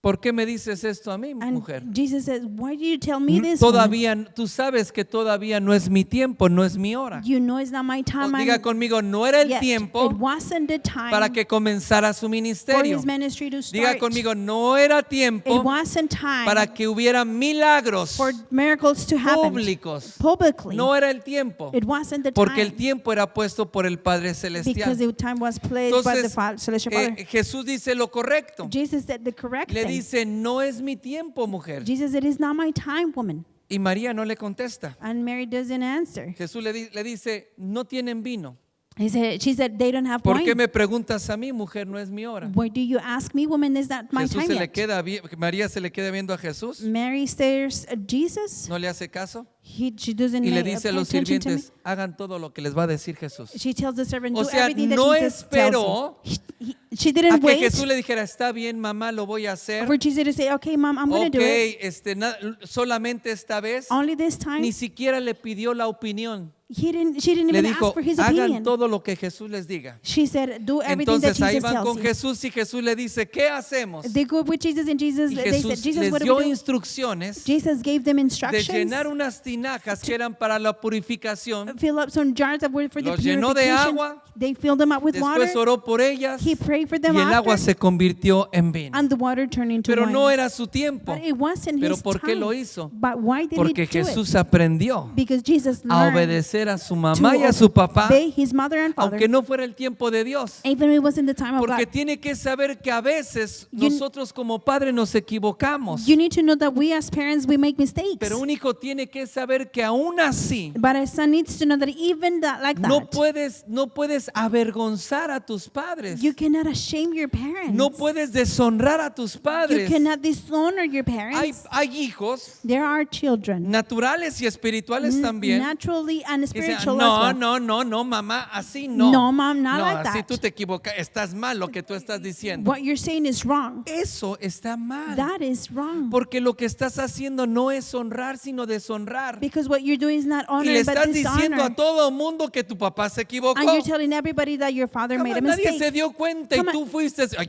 ¿por qué me dices esto a mí, mujer? And Jesus says, why do you tell me this? woman? Todavía, tú sabes que todavía no es mi tiempo, no es mi hora. You know it's not my time. Diga conmigo, no era el Yet tiempo it wasn't the time para que comenzara su for ministerio. his ministry to start. Diga conmigo, no era It tiempo wasn't time para que hubiera milagros for miracles to happen públicos. publicly. No era el tiempo, It wasn't the porque el time tiempo era puesto por el Padre because Celestial. the time was placed by the Entonces, Celestial Father. Jesús dice lo correcto. Jesus said the correct Le thing. dice, no es mi tiempo, mujer. Jesus said, it's not my time, woman. Y María no le contesta. And Mary doesn't answer. Jesús le dice, no tienen vino. She said, they don't have ¿Por qué wine. me preguntas a mí, mujer? No es mi hora. Why do you ask me, woman? Is that my Jesús time se le yet? queda, María se le queda viendo a Jesús, Mary stares at Jesus. no le hace caso She doesn't y le pay dice a los attention to me. sirvientes, hagan todo lo que les va a decir Jesús. She tells the servant, O do sea, everything that no Jesus esperó tells him. She A didn't que wait Jesús le dijera, está bien, mamá, lo voy a hacer. for Jesus to say, okay, mom, I'm going to Ok, do it. solamente esta vez. Only this time. Ni siquiera le pidió la opinión. She didn't Le even dijo, ask for his hagan opinion. todo lo que Jesús les diga. She said, do everything that Entonces ahí Jesus van tells con you. Jesús y Jesús le dice, ¿qué hacemos? They go with Jesus and Jesus, Y they said, Jesús Jesus, les what do dio we do? instrucciones Jesus gave them de instructions. llenar unas tinajas que eran para la purificación. Fill up some jars that were for the Los llenó de purification. agua. They filled them up with water. Después oró por ellas He prayed for y them el agua after, se convirtió en vino. and the water turned into Pero wine. no era su tiempo. But it wasn't ¿Pero his por qué time. lo hizo? But why did Porque he do Jesús it? aprendió Because Jesus a learned obedecer a su to mamá y a su papá, obey his mother and father, aunque no fuera el tiempo de Dios. even when it wasn't the time of Porque God. tiene que saber que a veces You- nosotros como padres nos equivocamos. You need to know that we as parents, we make mistakes. Pero un hijo tiene que saber que aún así But a son needs to know that even that, like that, no puedes avergonzar a tus padres. you cannot shame your parents. No puedes deshonrar a tus You padres. cannot dishonor your parents. Hay hijos There are children, naturales y espirituales también. naturally and que dicen, spiritual no, as well. no, mamá, así no. No, mom, not no, like así that. tú te equivocas, estás mal lo que tú estás diciendo. What you're saying is wrong. Eso está mal. That is wrong. Porque lo que estás haciendo no es honrar, sino deshonrar. Because what you're doing is not Y honor, le but estás diciendo dishonor. a todo mundo que tu papá se equivocó. And you're telling everybody that your father made a Nadie se mistake. dio cuenta y come tú fuiste, ay,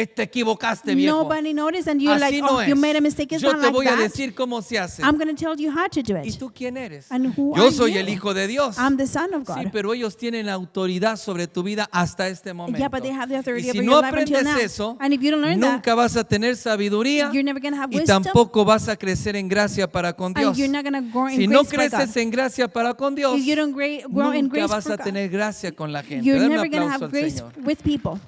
te equivocaste, viejo. nobody noticed and you're Así like, no oh, you es. made a mistake. It's Yo not te like voy a that. decir cómo se hace. I'm going to tell you how to do ¿Y it. tú quién eres? And who Yo are soy you? el Hijo de Dios. I'm the Son of Sí, God. pero ellos tienen autoridad sobre tu vida hasta este momento. Yeah, but they have the Y authority si over no your life until aprendes now. eso, And if you don't learn that, nunca vas a tener sabiduría you're never going to have y wisdom, tampoco vas a crecer en gracia para con and Dios. you're not going to grow in Si no grace by God. creces en gracia para con Dios, If you don't grow in nunca grace vas for a God, tener gracia con la gente. you're Dale un never going to aplauso have al grace Señor. with people.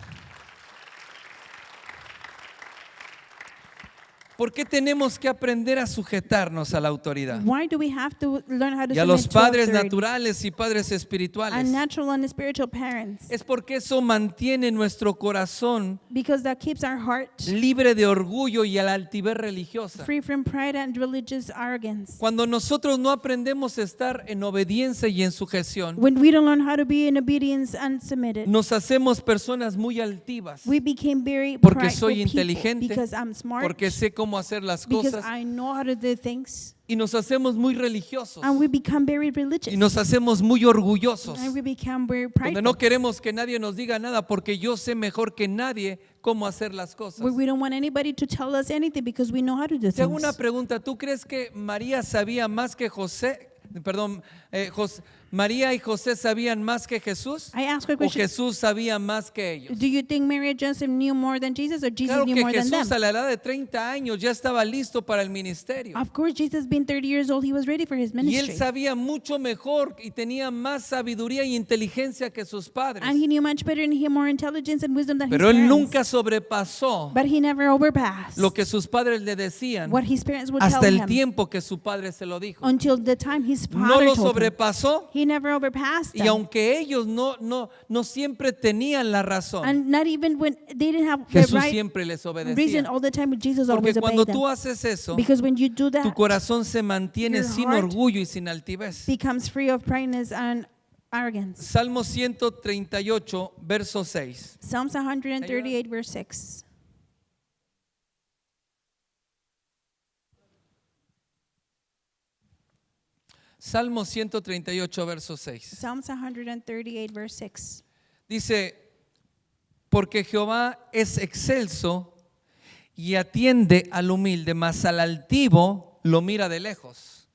¿Por qué tenemos que aprender a sujetarnos a la autoridad? Why do we have to learn how to Y a los submit to padres authority? naturales y padres And espirituales. natural and spiritual parents. Es porque eso mantiene nuestro corazón Because that keeps our heart libre de orgullo y a la altivez religiosa. free from pride and religious arrogance. Cuando nosotros no aprendemos a estar en obediencia y en sujeción, When we don't learn how to be in obedience and submitted, nos hacemos personas muy altivas. we became very Porque prideful soy people. inteligente, Because I'm smart. Porque sé cómo hacer las Because cosas I know how to do things. y nos hacemos muy religiosos And we become very religious. y nos hacemos muy orgullosos. And we become very Donde prideful. no queremos que nadie nos diga nada porque yo sé mejor que nadie cómo hacer las cosas. Where we don't want anybody to tell us anything because we know how to do Te hago things. una pregunta, ¿tú crees que María sabía más que José? Perdón, María y José sabían más que Jesús I ask a o question. Jesús sabía más que ellos. Do you think Mary and Joseph knew more than Jesus or Jesus Claro knew que more than Jesús them? a la edad de 30 años ya estaba listo para el ministerio. Of course, Jesus being 30 years old, he was ready for his Y él ministry. sabía mucho mejor y tenía más sabiduría y inteligencia que sus padres. And he knew much better and he had more intelligence and wisdom than Pero his él parents. nunca sobrepasó But he never overpassed lo que sus padres le decían what his parents would hasta tell el him tiempo que su padre se lo dijo. until the time his No father lo told him. sobrepasó He never overpassed y them. aunque ellos no siempre tenían la razón, And not even when they didn't have the Jesús right siempre les reason obedecía. all the time, Jesus Porque always cuando obeyed them. tú haces eso, Because when you do tu that, corazón se mantiene your sin heart orgullo y sin altivez. becomes free of pride and arrogance. Salmo 138, verso 6. Psalms 138, verse 6. Salmo 138, verso 6. Psalms 138, verse 6. Dice, porque Jehová es excelso y atiende al humilde, mas al altivo lo mira de lejos.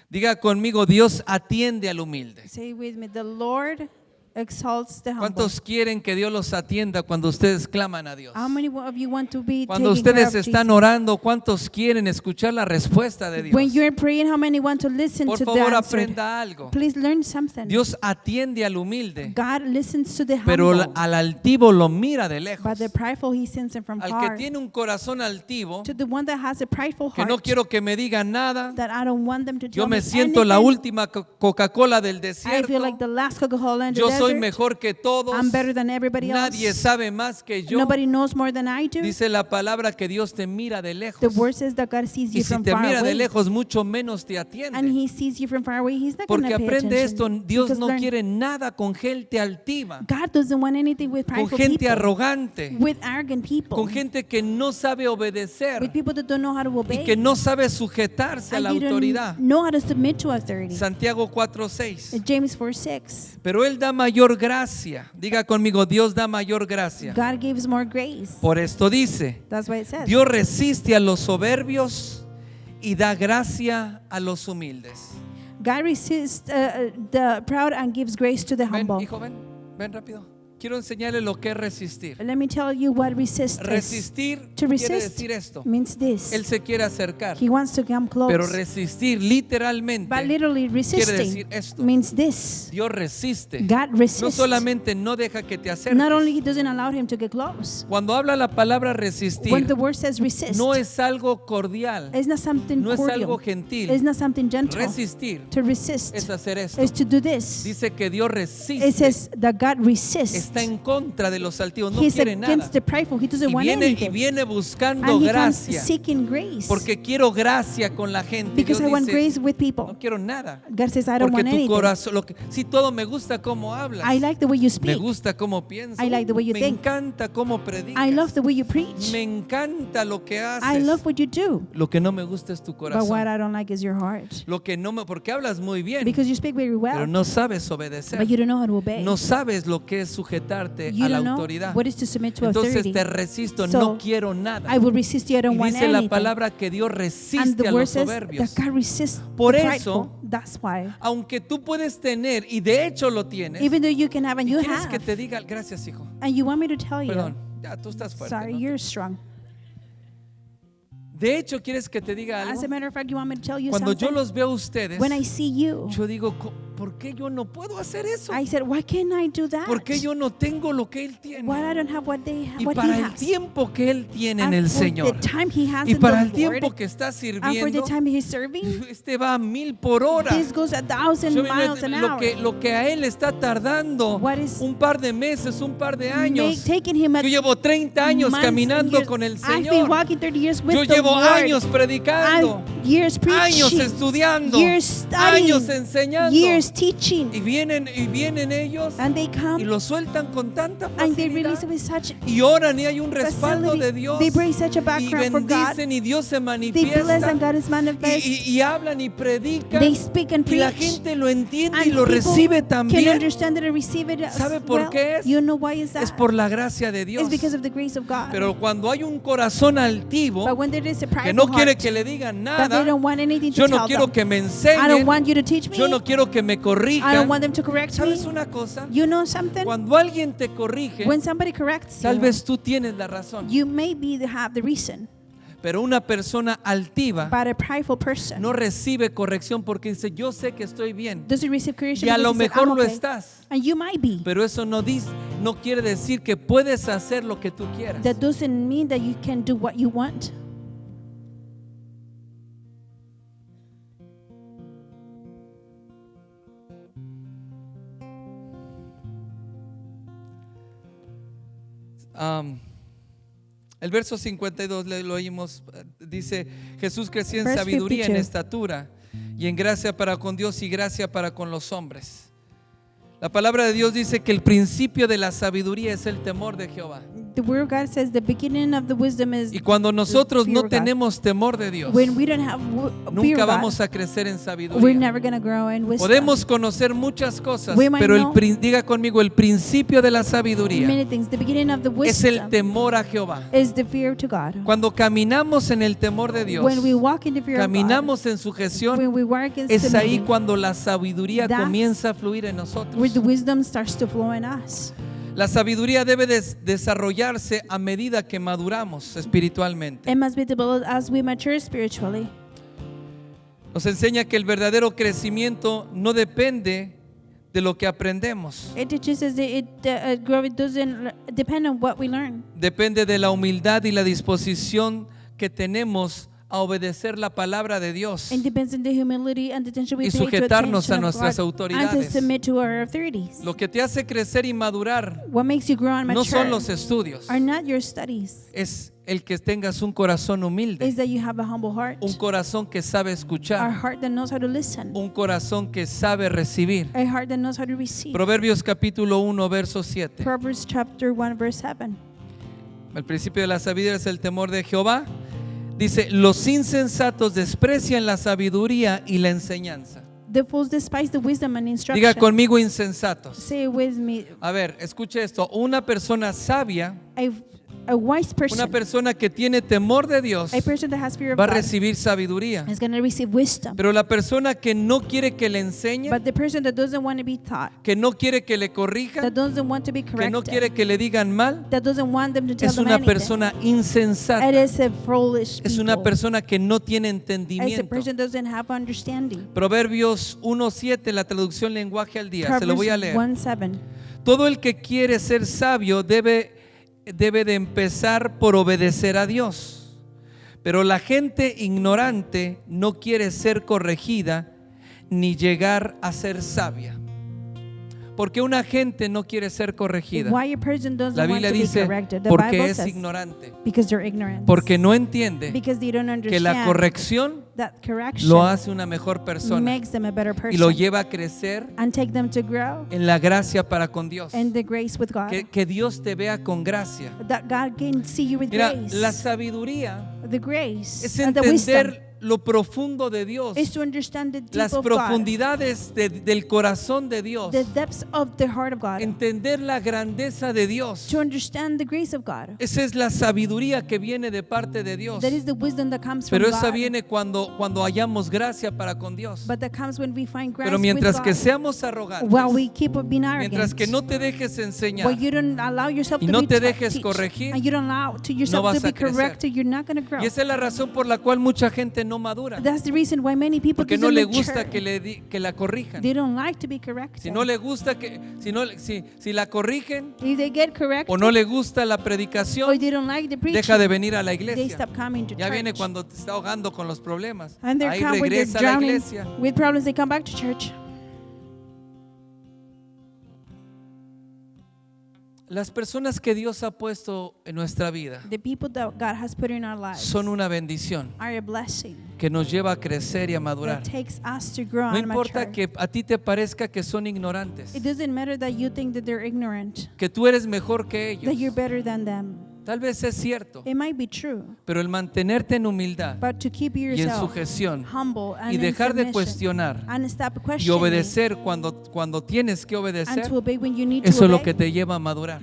Diga conmigo, Dios atiende al humilde. Say with me, the Lord exalts the humble. ¿Cuántos quieren que Dios los atienda cuando ustedes claman a Dios? How many of you want to be Cuando taking care ustedes of están Jesus? orando, ¿cuántos quieren escuchar la respuesta de When Dios? you're praying, how many want to listen Por to the favor, answer? aprenda algo. Please learn something. Dios atiende al humilde, God listens to the pero humble, al altivo lo mira de but lejos. the prideful he sends him from Al que far. tiene un corazón altivo, To the one that has a prideful que heart, no quiero que me digan nada, that I don't want them to yo tell me me siento la anything. última Coca-Cola del I desierto, feel like the last Coca-Cola in the yo soy desert. mejor que todos, I'm better than everybody nadie else. sabe más que yo. Nobody knows more than I do. Dice la palabra que Dios te mira de The lejos. word says that God sees Y you si from te far mira de away. lejos, mucho menos te And atiende. he sees you from far away. He's not going Porque to pay aprende esto, attention. Dios Because no learn, quiere nada con gente altiva, God doesn't want anything with con prideful gente people, arrogante, with arrogant people, con gente que no sabe obedecer with people that don't know how to obey, y que no sabe sujetarse a la and you autoridad. don't know how to submit to authority. Santiago 4:6. James 4:6. Pero Él da mayor gracia. Diga conmigo, Dios da mayor gracia. God gives more grace. Por esto dice, That's what it says. Dios resiste a los soberbios y da gracia a los humildes. God resists the proud and gives grace to the Ven, humble. hijo, ven rápido. Quiero enseñarle lo que es resistir. Let me tell you what resist is. Resistir To quiere resist decir esto. means this. Él se quiere acercar, He wants to come close. pero resistir literalmente But literally resisting decir esto. means this. Dios resiste. God No resists. solamente no deja que te acerques. Not only he doesn't allow him to get close. Cuando habla la palabra When resistir, the word says resist, no es algo cordial, it's not something no es cordial. algo It's gentil. not something gentle. Resistir To resist es hacer esto. is to do this. Dice que Dios It resiste, says that God resists. está en contra de los altivos, no He's quiere nada. against the prideful. He doesn't Y want viene, anything. buscando And he comes gracia, seeking grace. porque quiero gracia con la gente. Y Because Dios I want dice, grace with people. no quiero nada, God says, I don't porque want tu anything. corazón, si todo me gusta cómo hablas, I like the way you me speak. gusta cómo piensas, I like the way you me think. encanta cómo predicas, I love the way you preach. me encanta lo que haces. I love what you do. Lo que no me gusta es tu But what corazón. I don't like is your heart. Lo que no me, porque hablas muy bien, Because you speak very pero well, no sabes obedecer. but you don't know how to obey. No sabes lo que es You sujetarte You a la don't know autoridad. what is to submit to Entonces authority. te resisto, So, no quiero nada. I will resist you. I don't Y want dice la anything. palabra que Dios And resiste the a word los says soberbios. that God resists Por the eso, prideful. That's why. Aunque tú puedes tener, y de hecho lo tienes, Even though you can have and y you quieres que have, te diga, gracias hijo, and you want me to tell you, perdón, ya tú estás fuerte, sorry, ¿no? you're strong. De hecho, quieres que te diga As algo. a matter of fact, you want me to tell you Cuando yo something? los veo a ustedes, When I see you, yo digo, ¿por qué yo no puedo hacer eso? I said, why can't I do that? ¿Por qué yo no tengo lo que él tiene? Why I don't have what they Y what para he el has? tiempo que él tiene en And el for Señor, the time he has y in para the el tiempo Lord, que está and for the sirviendo, time he's serving, este va a 1000 por hora. this goes 1,000 Yo miles an hour. lo que a él está tardando What is un par de meses, un par de años. taking him Yo llevo 30 años months and caminando years. con el I've been Señor. walking 30 years with Yo the llevo Lord. años predicando, Years años preaching, estudiando, years studying, años enseñando. years teaching, Y vienen ellos and they y come lo sueltan con tanta and they facilidad. release it with such Y oran y hay un respaldo facility. de Dios. They bring such a Y background for God. bendicen y Dios se They bless manifiesta. and God is manifest. Y hablan y predican. They speak and Y la preach. gente lo entiende And y lo people recibe can también. understand it and receive it as ¿Sabe por well. qué es? You know why is that? Es por la gracia de Dios. It's because of the grace of God. Pero cuando hay un corazón altivo But when there is a que prideful no quiere heart que le digan that they nada, don't want anything to yo no tell quiero them, que me I don't enseñen, want you to teach me. yo no quiero que me I don't corrijan. want them to correct me. ¿Sabes una cosa? You know something? Cuando alguien te corrige, When somebody corrects tal you, vez tú tienes la razón, you may have the reason, pero una persona altiva but a prideful person no recibe corrección porque dice, yo sé que estoy bien. doesn't receive correction Y a because lo he said, mejor "I'm lo okay." estás, And you might be. pero eso no quiere decir que puedes hacer lo que tú quieras. That doesn't mean that you can do what you want. El verso 52 lo oímos, dice, Jesús crecía en Verse sabiduría, en 52. estatura y en gracia para con Dios y gracia para con los hombres. La palabra de Dios dice que el principio de la sabiduría es el temor de Jehová. The word of God says the beginning of the wisdom is Y cuando nosotros fear no of God. tenemos temor de Dios, When we don't have fear nunca of vamos God, a crecer en we're sabiduría. never going to grow in wisdom. Podemos conocer muchas cosas, We might pero know diga conmigo, el principio de la sabiduría many things. The beginning of the es el wisdom temor a Jehová. is the fear to God. Cuando caminamos en el temor de Dios, When we walk in the fear of God, caminamos en sujeción, when we walk in es ahí submitting, cuando la sabiduría That's comienza a fluir en where nosotros. the wisdom starts to flow in us. La sabiduría debe desarrollarse a medida que maduramos espiritualmente. It must be developed as we mature spiritually. Nos enseña que el verdadero crecimiento no depende de lo que aprendemos. It teaches us that growth doesn't depend on what we learn. Depende de la humildad y la disposición que tenemos a obedecer la palabra de Dios. It depends on the humility and the attention we Y pay to sujetarnos a attention of nuestras God and autoridades. to submit to our authorities. Lo que te hace crecer y madurar What makes you grow and no mature son los estudios, are not your studies. es el que tengas un corazón humilde, Is that you have a humble heart, un corazón que sabe a escuchar, heart that knows how to listen, un corazón que sabe recibir. a heart that knows how to receive. Proverbios capítulo 1, verso 7. Proverbs chapter 1 verse 7. El principio de la sabiduría es el temor de Jehová. Dice, los insensatos desprecian la sabiduría y la enseñanza. The fools despise the wisdom and instruction. Diga conmigo insensatos. Say it with me. A ver, escuche esto. Una persona sabia, A wise person, una persona que tiene temor de Dios, a person that has fear of va a God, recibir sabiduría. is going to receive wisdom. Pero la persona que no quiere que le enseñe, But the person that doesn't want to be taught, que no quiere que le corrija, that doesn't want to be que corrected, no quiere que le digan mal, that doesn't want them to tell es them una anything, persona insensata. it is a foolish Es una people. persona que no tiene As a entendimiento. person doesn't have understanding. Proverbios 1:7, la traducción lenguaje al día. Se lo voy a leer. 1:7. Todo el que quiere ser sabio debe de empezar por obedecer a Dios. Pero la gente ignorante no quiere ser corregida ni llegar a ser sabia. Porque una gente no quiere ser corregida. Why a person doesn't La want Biblia to be dice corrected? The porque Bible es says ignorante. because they're ignorant. Porque no entiende Because they don't que la understand corrección that correction lo hace una mejor persona makes them a better y person lo lleva a crecer and take them to grow en la gracia para con Dios. in the grace with God. Que Dios te vea con gracia. That God can see you with Mira, grace. la sabiduría The grace es and the wisdom entender lo profundo de Dios, is to understand the deep las of God, profundidades del corazón de Dios, the depths of the heart of God, entender la grandeza de Dios. to understand the grace of God. Esa es la sabiduría que viene de parte de Dios. That is the wisdom that comes from Pero esa God. viene cuando hallamos gracia para con Dios. But that comes when we find grace Pero mientras with que God. seamos arrogantes, While we keep on being arrogant, mientras que no te dejes enseñar, while you don't allow yourself y to no be te dejes teach, corregir, and you don't allow to yourself vas to be a crecer. corrected, you're not going to grow. y esa es la razón por la cual mucha gente no madura, That's the reason why many people porque no doesn't le mature. gusta que la corrijan. They don't like to be corrected. Si no le gusta si la corrigen If they get corrected, o no le gusta la or predicación, they don't like the preaching, deja de venir a la they iglesia. stop coming to Ya viene church. cuando te está ahogando con los problemas. And they Ahí come when they're regresa a la drowning iglesia. with problems, they come back to church. Las personas que Dios ha puesto en nuestra vida The people that God has put in our lives son una bendición are a blessing que nos lleva a crecer y a madurar. that takes us to grow No and importa mature. que a ti te parezca que son ignorantes, It doesn't matter that you think that they're ignorant, que tú eres mejor que that you're ellos. better than them. Tal vez es cierto, It might be true, pero el mantenerte en humildad but to keep y en yourself sujeción humble and y in dejar de submission cuestionar and stop y questioning obedecer cuando tienes que and obedecer, to obey when you need eso to es lo obey, que te lleva a madurar.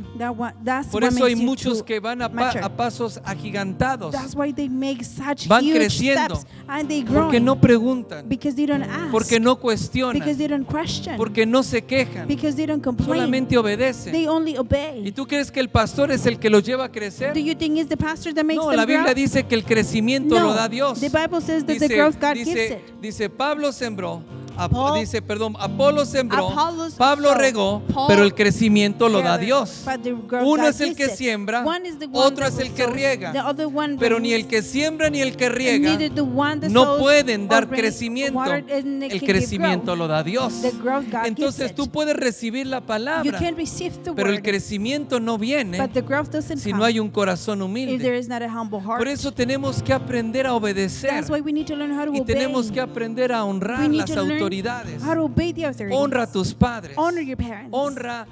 that's Por what eso hay makes you muchos to que van a mature. pasos agigantados That's why they make such Van huge creciendo steps and they grow porque no preguntan, because they don't ask, porque no because cuestionan, they don't question, porque no se quejan, because they don't complain. solamente obedecen. They only ¿Y obey. tú crees que el pastor es el que los lleva a crecer? Do you think it's the pastor that makes No, them la Biblia grow? dice que el crecimiento No, lo da Dios. the Bible says that the growth God gives it. Dice Pablo sembró, Paul- Apolo sembró, Apollos Pablo sowed, regó, Paul pero el crecimiento lo da gathered, Dios. but the growth Uno God es el gives que it. siembra, One is the one otro that es el will que sow, riega. the other one Pero brings, ni el que siembra ni el que and riega neither the one that no sows pueden dar or brings crecimiento. water, and it El can give crecimiento growth. lo da Dios. The growth God Entonces gives tú it. puedes recibir la You palabra, can receive the pero el word, crecimiento no viene but the growth doesn't si come no hay un corazón if humilde. there is not a humble heart. Por eso tenemos que aprender a obedecer That's why we need to learn how to y obey. tenemos que aprender a We honrar need las to learn autoridades. how to obey the authorities. Honra a tus padres. Honor your parents. Honra,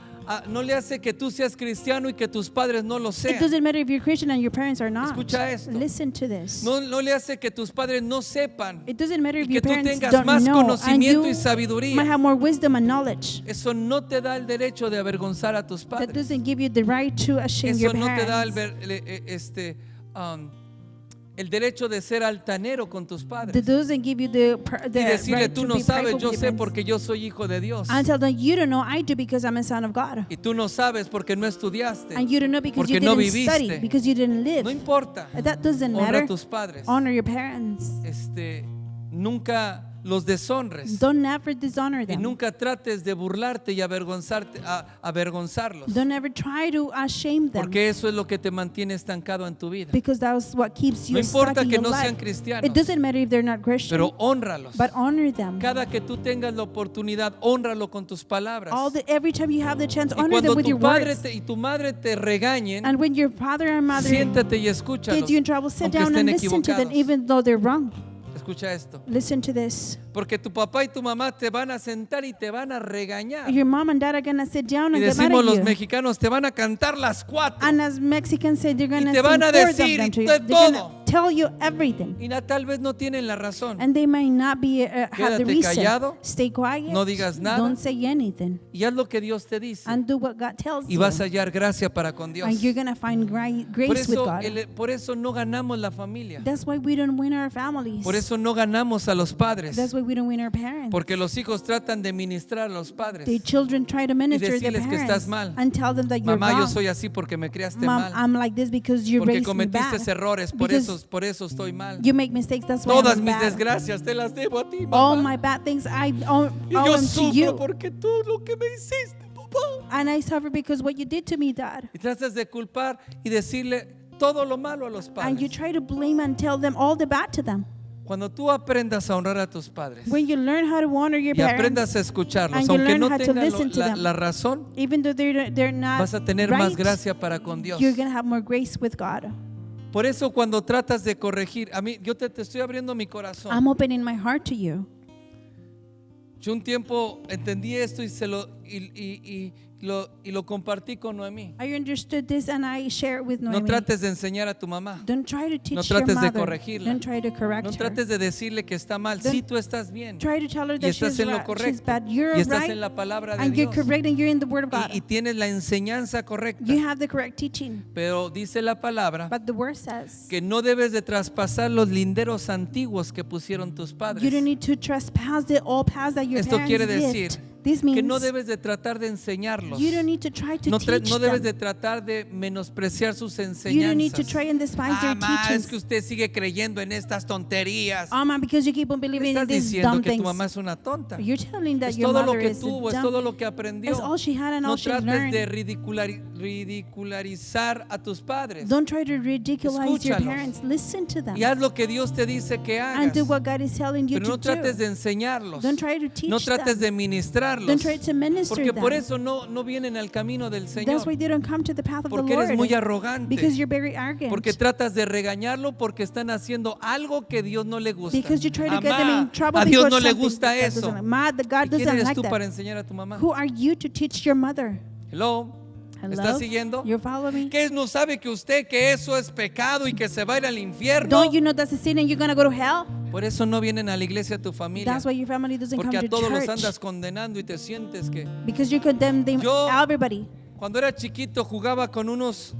no le hace que tú seas cristiano y que tus padres no lo It sean. doesn't matter if you're Christian and your parents are not. Escucha esto. Listen to this. No le hace que tus padres no sepan It doesn't matter y if que your tú parents tengas don't más know and conocimiento y you sabiduría. might have more wisdom and knowledge. Eso no te da el derecho de avergonzar a tus That padres. doesn't give you the right to shame Eso your no te da parents. el derecho de ser altanero con tus That padres. doesn't give you the Y decirle, right tú to no be sabes, prideful yo with sé your parents. porque yo soy hijo de Dios. And tell them, you don't know, I do because I'm a son of God. Y tú no sabes porque no estudiaste. And you don't know because you Porque no didn't study, viviste. because you didn't live. No importa. That doesn't Honra matter. a tus padres. Honor your parents. Nunca los deshonres. Don't ever dishonor Y them. nunca trates de burlarte y avergonzarlos. Don't ever try to shame them. Porque eso es lo que te mantiene estancado en tu vida. Because that's what keeps you No importa stuck in que your no life. sean cristianos, It doesn't matter if they're not Christian, pero honralos. but honor them. Cada que tú tengas la oportunidad, honralo con tus palabras. Every time you have the chance, Y honor cuando them with tu your padre words. y tu madre te regañen, And when your father and mother siéntate y escúchalos, get you in trouble, sit aunque down and estén listen to them, equivocados. even though they're wrong. Escucha esto. Listen to this. Porque tu papá y tu mamá te van a sentar y te van a regañar. Your mom and dad are going to sit down Y and get mad decimos at los you. mexicanos, te van a cantar las 4. And as Mexicans say, they're going to te van a sing four of decir them to you. de They're going todo. to tell you everything. Y tal vez no tienen la razón. And they might not be have the Quédate reason. callado. Stay quiet. No digas nada. Don't say anything. Y haz lo que Dios te dice. And do what God tells Y you. vas a hallar gracia para con Dios. And you're going to find grace with God. Por eso no ganamos la familia. That's why we don't win our families. Por eso no ganamos a los padres. That's why we don't win our parents. Porque los hijos tratan de ministrar a los padres. The children try to minister to the decirles que parents estás mal. and tell them that you're Mamá, yo wrong. soy así porque me criaste Mom, mal. I'm like this because you Porque raised me cometiste bad. errores, Because por eso estoy mal. you make mistakes, that's why Todas I'm mis bad. desgracias te las debo a ti, All mamá. my bad things I owe Y yo them to sufro you. porque tú lo que me hiciste, papá. And I suffer because what you did to me, Dad. Y tratas de culpar y decirle todo lo malo a los And you padres. try to blame and tell them all the bad to them. Cuando tú aprendas a honrar a tus padres When you learn how to honor your y aprendas parents, a escucharlos, and you aunque learn no how to tengan listen to them, la razón, even though they're not vas a tener right, más gracia para con Dios. you're going to have more grace with God. Por eso cuando tratas de corregir, yo te estoy abriendo mi corazón. I'm opening my heart to you. Yo un tiempo entendí esto y lo compartí con Noemí. I understood this and I share it with No Noemi. trates de enseñar a tu mamá. Don't try to teach No your trates de mother. corregirla. Don't try to correct No her. trates de decirle que está mal. Don't Sí, tú estás bien. Try to tell her Y that estás she's, en lo she's correcto. bad. You're Y estás right en la palabra de and you're Dios. correct and you're in the Word of God. Y tienes la enseñanza correcta. You have the correct teaching. Pero dice la palabra But the Word says que no debes de traspasar los linderos antiguos que pusieron tus you padres. don't need to trespass the old paths that your Esto parents quiere did. decir This que means no debes de tratar de enseñarlos. you don't need to try to No, teach no debes them. de tratar de menospreciar sus You don't need to enseñanzas. try and despise their Mamá, es teachings. que usted sigue creyendo en estas tonterías. Oh, man, because you keep on believing in Estás these diciendo dumb que tu things. mamá es una tonta. You're telling that Es your todo lo mother que is tuvo, es dumb. todo lo que aprendió. It's all she had and No all she trates learned. de ridicularizar a tus padres. Don't try to ridiculise your Escúchalos. parents. Listen to them. Y haz lo que Dios te dice que hagas. And do what God is telling you Pero to no trates do. de enseñarlos. Don't try to teach No trates them. de ministrarlos. Don't try to minister Porque por them. eso no vienen al camino del Señor. That's why they don't come to the path of the Porque eres Lord. muy arrogante. Because you're very arrogant. Porque tratas de regañarlo porque están haciendo algo que Dios no le gusta. Because you try to get them Mamá, in trouble a Dios because no le something gusta God doesn't eso. like. Ma, the God ¿Y quién doesn't eres like tú para that. enseñar a tu mamá? Who are you to teach your mother? Hello. ¿Me Hello? estás siguiendo? You're following me? ¿Qué no sabe que usted que eso es pecado y que se va a ir al infierno? Don't you know that's a sin and you're going to go to hell? Por eso no vienen a la iglesia tu familia. That's why your family doesn't Porque come a to todos los church. andas condenando y te sientes que... Because you condemn them, Yo- everybody. Cuando era chiquito jugaba con unos,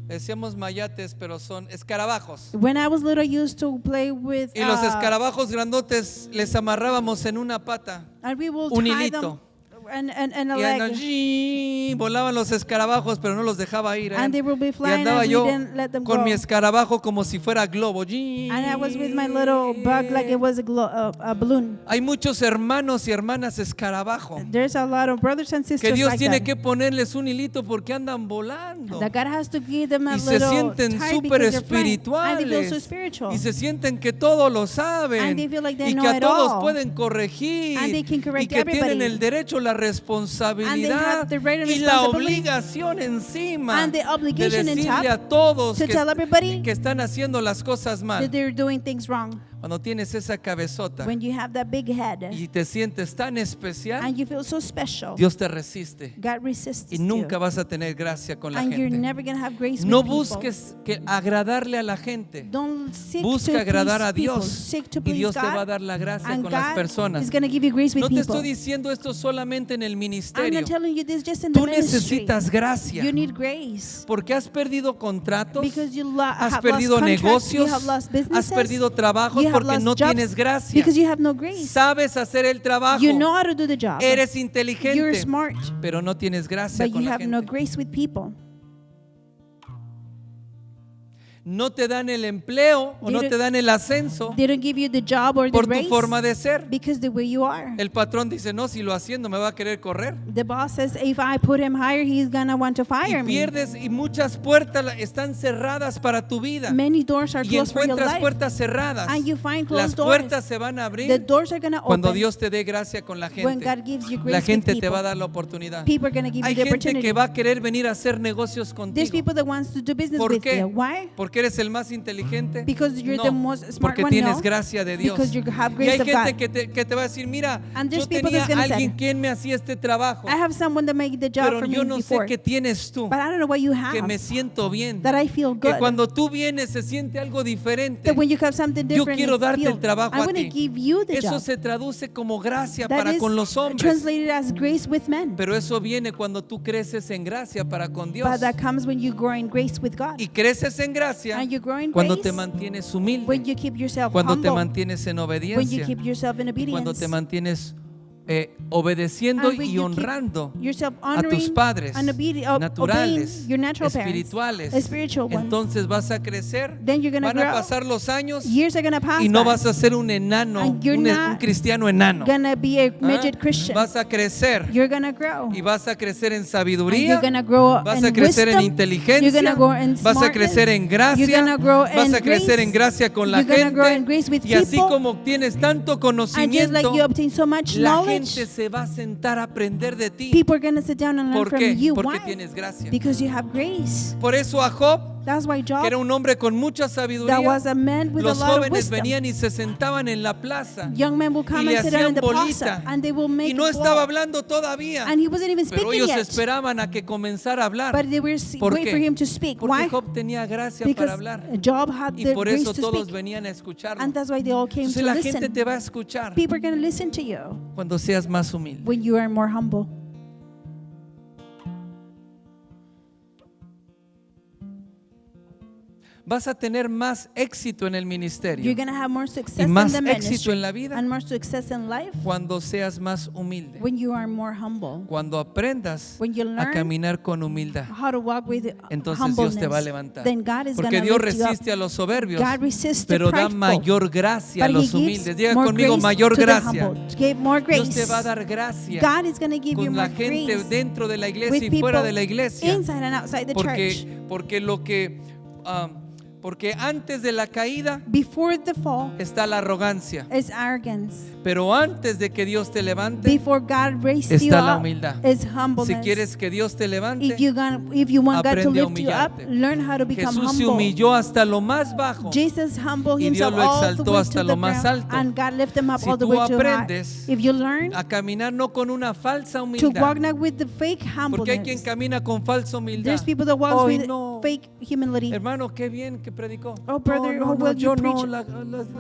decíamos mayates, pero son escarabajos. When I was little, I used to play with Y los escarabajos grandotes les amarrábamos en una pata. and we will un tie hilito. them and a Y leg. volaban los escarabajos, pero no los dejaba ir. And they will be Y flying andaba as we yo didn't let them con go. mi escarabajo como si fuera globo. And I was with my little bug like it was a balloon. Hay muchos hermanos y hermanas escarabajo There's a lot of brothers and que sisters Dios like tiene that. que ponerles un hilito porque andan volando. That God has to give them a Y se little sienten tie súper because they're flying. And they feel so espirituales. spiritual. Y se sienten que todo lo saben. And they feel like they Y know que a it todos all. pueden corregir. And they can correct Y que tienen everybody. el derecho, la responsabilidad the right and y la responsibility. obligación encima And the de obligation in decirle top a todos to tell everybody que están haciendo las cosas mal. that they're doing things wrong. Cuando tienes esa cabezota When you have that big head y te sientes tan especial, and you feel so special, Dios te resiste. God resists Y nunca you. vas a tener gracia con la And you're gente. never going to have grace No with people. busques que agradarle a la gente. Don't seek Busca to agradar please a Dios people. Seek to y please Dios te God, va a dar la gracia and con las God personas. is going to give you grace with No te people. estoy diciendo esto solamente en el I'm ministerio. not telling you this just in the Tú ministry. necesitas gracia You need grace. porque has perdido contratos, Because you has have perdido lost contracts, negocios, you have lost has businesses, perdido trabajos you have porque lost no jobs tienes gracia. because you have no grace. Sabes hacer el trabajo, You know how to do the job. eres You're inteligente, smart, pero no tienes gracia but con you la have no gente. grace with people. No te dan el empleo o They no don't- te dan el ascenso They don't give you the job or the por tu raise forma de ser. because the way you are. El patrón dice, no, si lo haciendo me va a querer correr. The boss says if I put him higher, he's gonna want to Y fire me. pierdes y muchas puertas están cerradas para tu vida. Many doors are Y closed for your encuentras life, puertas cerradas. and you find Las closed puertas doors. se van a The abrir doors are gonna cuando open Dios te dé gracia con la when gente. God gives you grace La with gente te people. va a dar la oportunidad. People are gonna give Hay you the gente opportunity. que va a querer venir a hacer negocios There's contigo. people that wants to do business ¿Por with qué? you. Why? Porque eres el más inteligente. Because you're No, the most smart porque one, tienes no. gracia de Dios. Because you have Y grace hay of gente God. que te va a decir, mira, And yo there's people tenía that's gonna alguien say, quien me hacía este trabajo, I have someone that made the job pero for me yo no sé before, qué tienes tú, but I don't know what you que have me siento bien. that I feel Que good. cuando tú vienes se siente algo diferente. That when you have something Yo different, quiero it's darte feel, el trabajo I a want to ti. give you the Eso job. se traduce como gracia That para is con los hombres. translated as grace with men. Pero eso viene cuando tú creces en gracia para con Dios. But that comes when you grow in grace with God. Y creces en gracia And you grow in cuando grace te mantienes when humilde, you keep yourself cuando te humble, mantienes en when you obediencia, keep yourself in cuando te obedience, mantienes obedeciendo and when y you keep honrando yourself a honoring tus padres and obeying naturales, your natural parents, espirituales. the spiritual ones. Entonces vas a crecer, Then you're gonna van a grow. pasar los años Years are gonna pass y no by. vas a ser un enano, And you're un not cristiano enano. Gonna be a ¿Ah? midget Christian. Vas a crecer You're gonna grow. y vas a crecer en And sabiduría, you're gonna grow vas in a crecer en wisdom. inteligencia, You're gonna grow in vas a crecer en smartness. gracia, You're gonna grow vas in a crecer grace. en gracia con la You're gonna grow in gente. grace with Y así people. como obtienes tanto And just like conocimiento, you obtain so much la knowledge, gente se va a sentar a aprender de ti. people are gonna sit down and learn ¿Por from qué? you. Porque Why? tienes gracia. Because you have grace. Por eso a Job That's why que era Job, un hombre con mucha that sabiduría, was a man with a los lot of jóvenes wisdom. venían y se sentaban en la plaza Young men will y come le and sit down in hacían the plaza, bolita, and they will make y no a estaba ball. hablando todavía, And he wasn't even pero speaking ellos yet. esperaban a que comenzara a hablar. But they were ¿Por waiting qué? for him to speak. Porque Why? Job tenía gracia Because para hablar, Job had y the por grace eso to todos speak. venían a escucharlo. And that's why they all came Entonces to la gente listen. te va a escuchar People are going to listen to you cuando seas más humilde. when you are more humble. Vas a tener más éxito en el ministerio You're going to have more y success in más the éxito ministry en la vida and more success in life cuando seas más humilde, when you are more humble. cuando aprendas When you a learn caminar con humildad. how to walk with Entonces humbleness, Dios te va a levantar. then God is going Porque to Dios lift you up. resiste a los soberbios, God resists the pero da prideful, mayor gracia a but He los gives humildes. Diga more conmigo, grace mayor to the gracia. humble. Give more Dios grace. te va a dar gracia God is going to give you con more la gente grace dentro de la with iglesia y people fuera de la iglesia. inside and outside the church. Porque antes de la caída Before the fall está la arrogancia, is arrogance. pero antes de que Dios te levante Before God raised you está la up humildad. is Si humbleness. quieres que Dios te levante, If you want God to aprende a lift you up, humillarte. learn how to become Jesús se humble. humilló hasta lo más bajo. Jesus humbled Y Dios himself lo all the exaltó way hasta to lo the más ground, alto. and God lifted him up Si all the tú way to high. aprendes If you learn a caminar no con una falsa to walk humildad, not with the fake porque hay quien humbleness. camina con falsa humildad. There's people that walk Ay, with no. fake humility. Hermano, qué bien que predicó. Oh, brother, no, how well you yo no, preach. la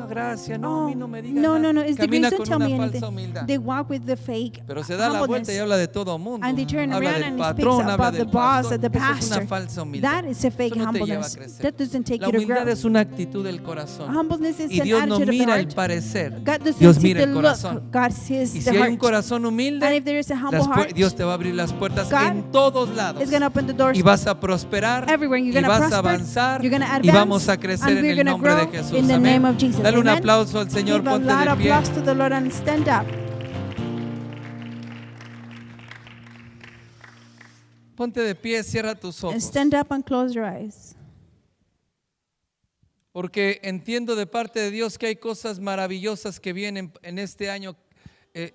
gracia, no, a Oh, mí no me digas no, nada. no, it's the Camina grace. Don't con tell me una anything. falsa humildad. They walk with the fake Pero se da la vuelta y humbleness. habla de todo mundo. And they turn Habla around del and he speaks patrón, habla about the del boss pastor. or the Eso es pastor. una falsa humildad. That is a fake Eso no te lleva a humbleness. crecer. That doesn't take La you to humildad grow. es una actitud del corazón. Humbleness is Y an Dios no attitude of the mira el heart. parecer. God doesn't Dios see mira the el look. corazón. God sees Y the si hay un heart. corazón And humilde, if there is a humble heart, Dios te va a abrir las puertas God en todos lados. is going to open the doors Y vas a prosperar. everywhere. You're Y going to vas a prosper. avanzar. You're going to Y advance. vamos a crecer And en we're el going to nombre de grow Jesús. in the Amén. name of Jesus. Dale un Amen. aplauso al Señor. Give a Ponte loud de pie. applause to the Lord and stand up. Ponte de pie, cierra tus And ojos. stand up and close your eyes. Porque entiendo de parte de Dios que hay cosas maravillosas que vienen en este año.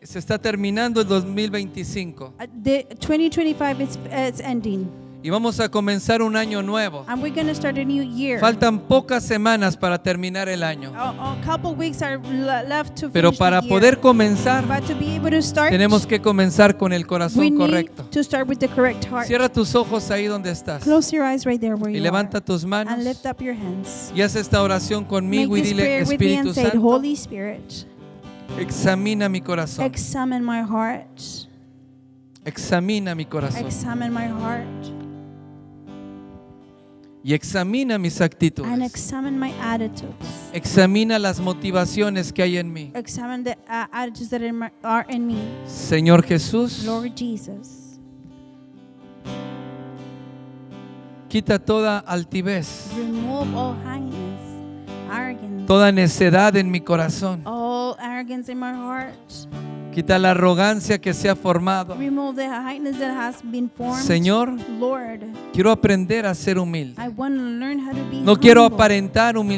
Se está terminando el 2025 The 2025 is ending. y vamos a comenzar un año nuevo. And we're going to start a new year. Faltan pocas semanas para terminar el año, A couple weeks are left to pero finish para the year. poder comenzar But to be able to start, tenemos que comenzar con el we corazón need correcto. to start with the correct heart. Cierra tus ojos ahí donde estás Close your eyes right there where y you levanta are. tus manos And lift up your hands. y haz esta oración Make conmigo y this dile: prayer with me Espíritu and say, Santo, Holy Spirit, examina mi corazón, examine my heart. examina mi corazón Examine my heart. y examina mis And actitudes. examine my attitudes. Examina las motivaciones que hay en mí. Examine the attitudes that are in me. Señor Jesús, Lord Jesus, quita toda altivez, remove all highness, arrogance, toda necedad en mi corazón. all arrogance in my heart. Quita la arrogancia que se ha formado. Remove the highness that has been formed. Señor, Lord, quiero aprender a ser humilde. I want to learn how to be No quiero humble. aparentar humildad.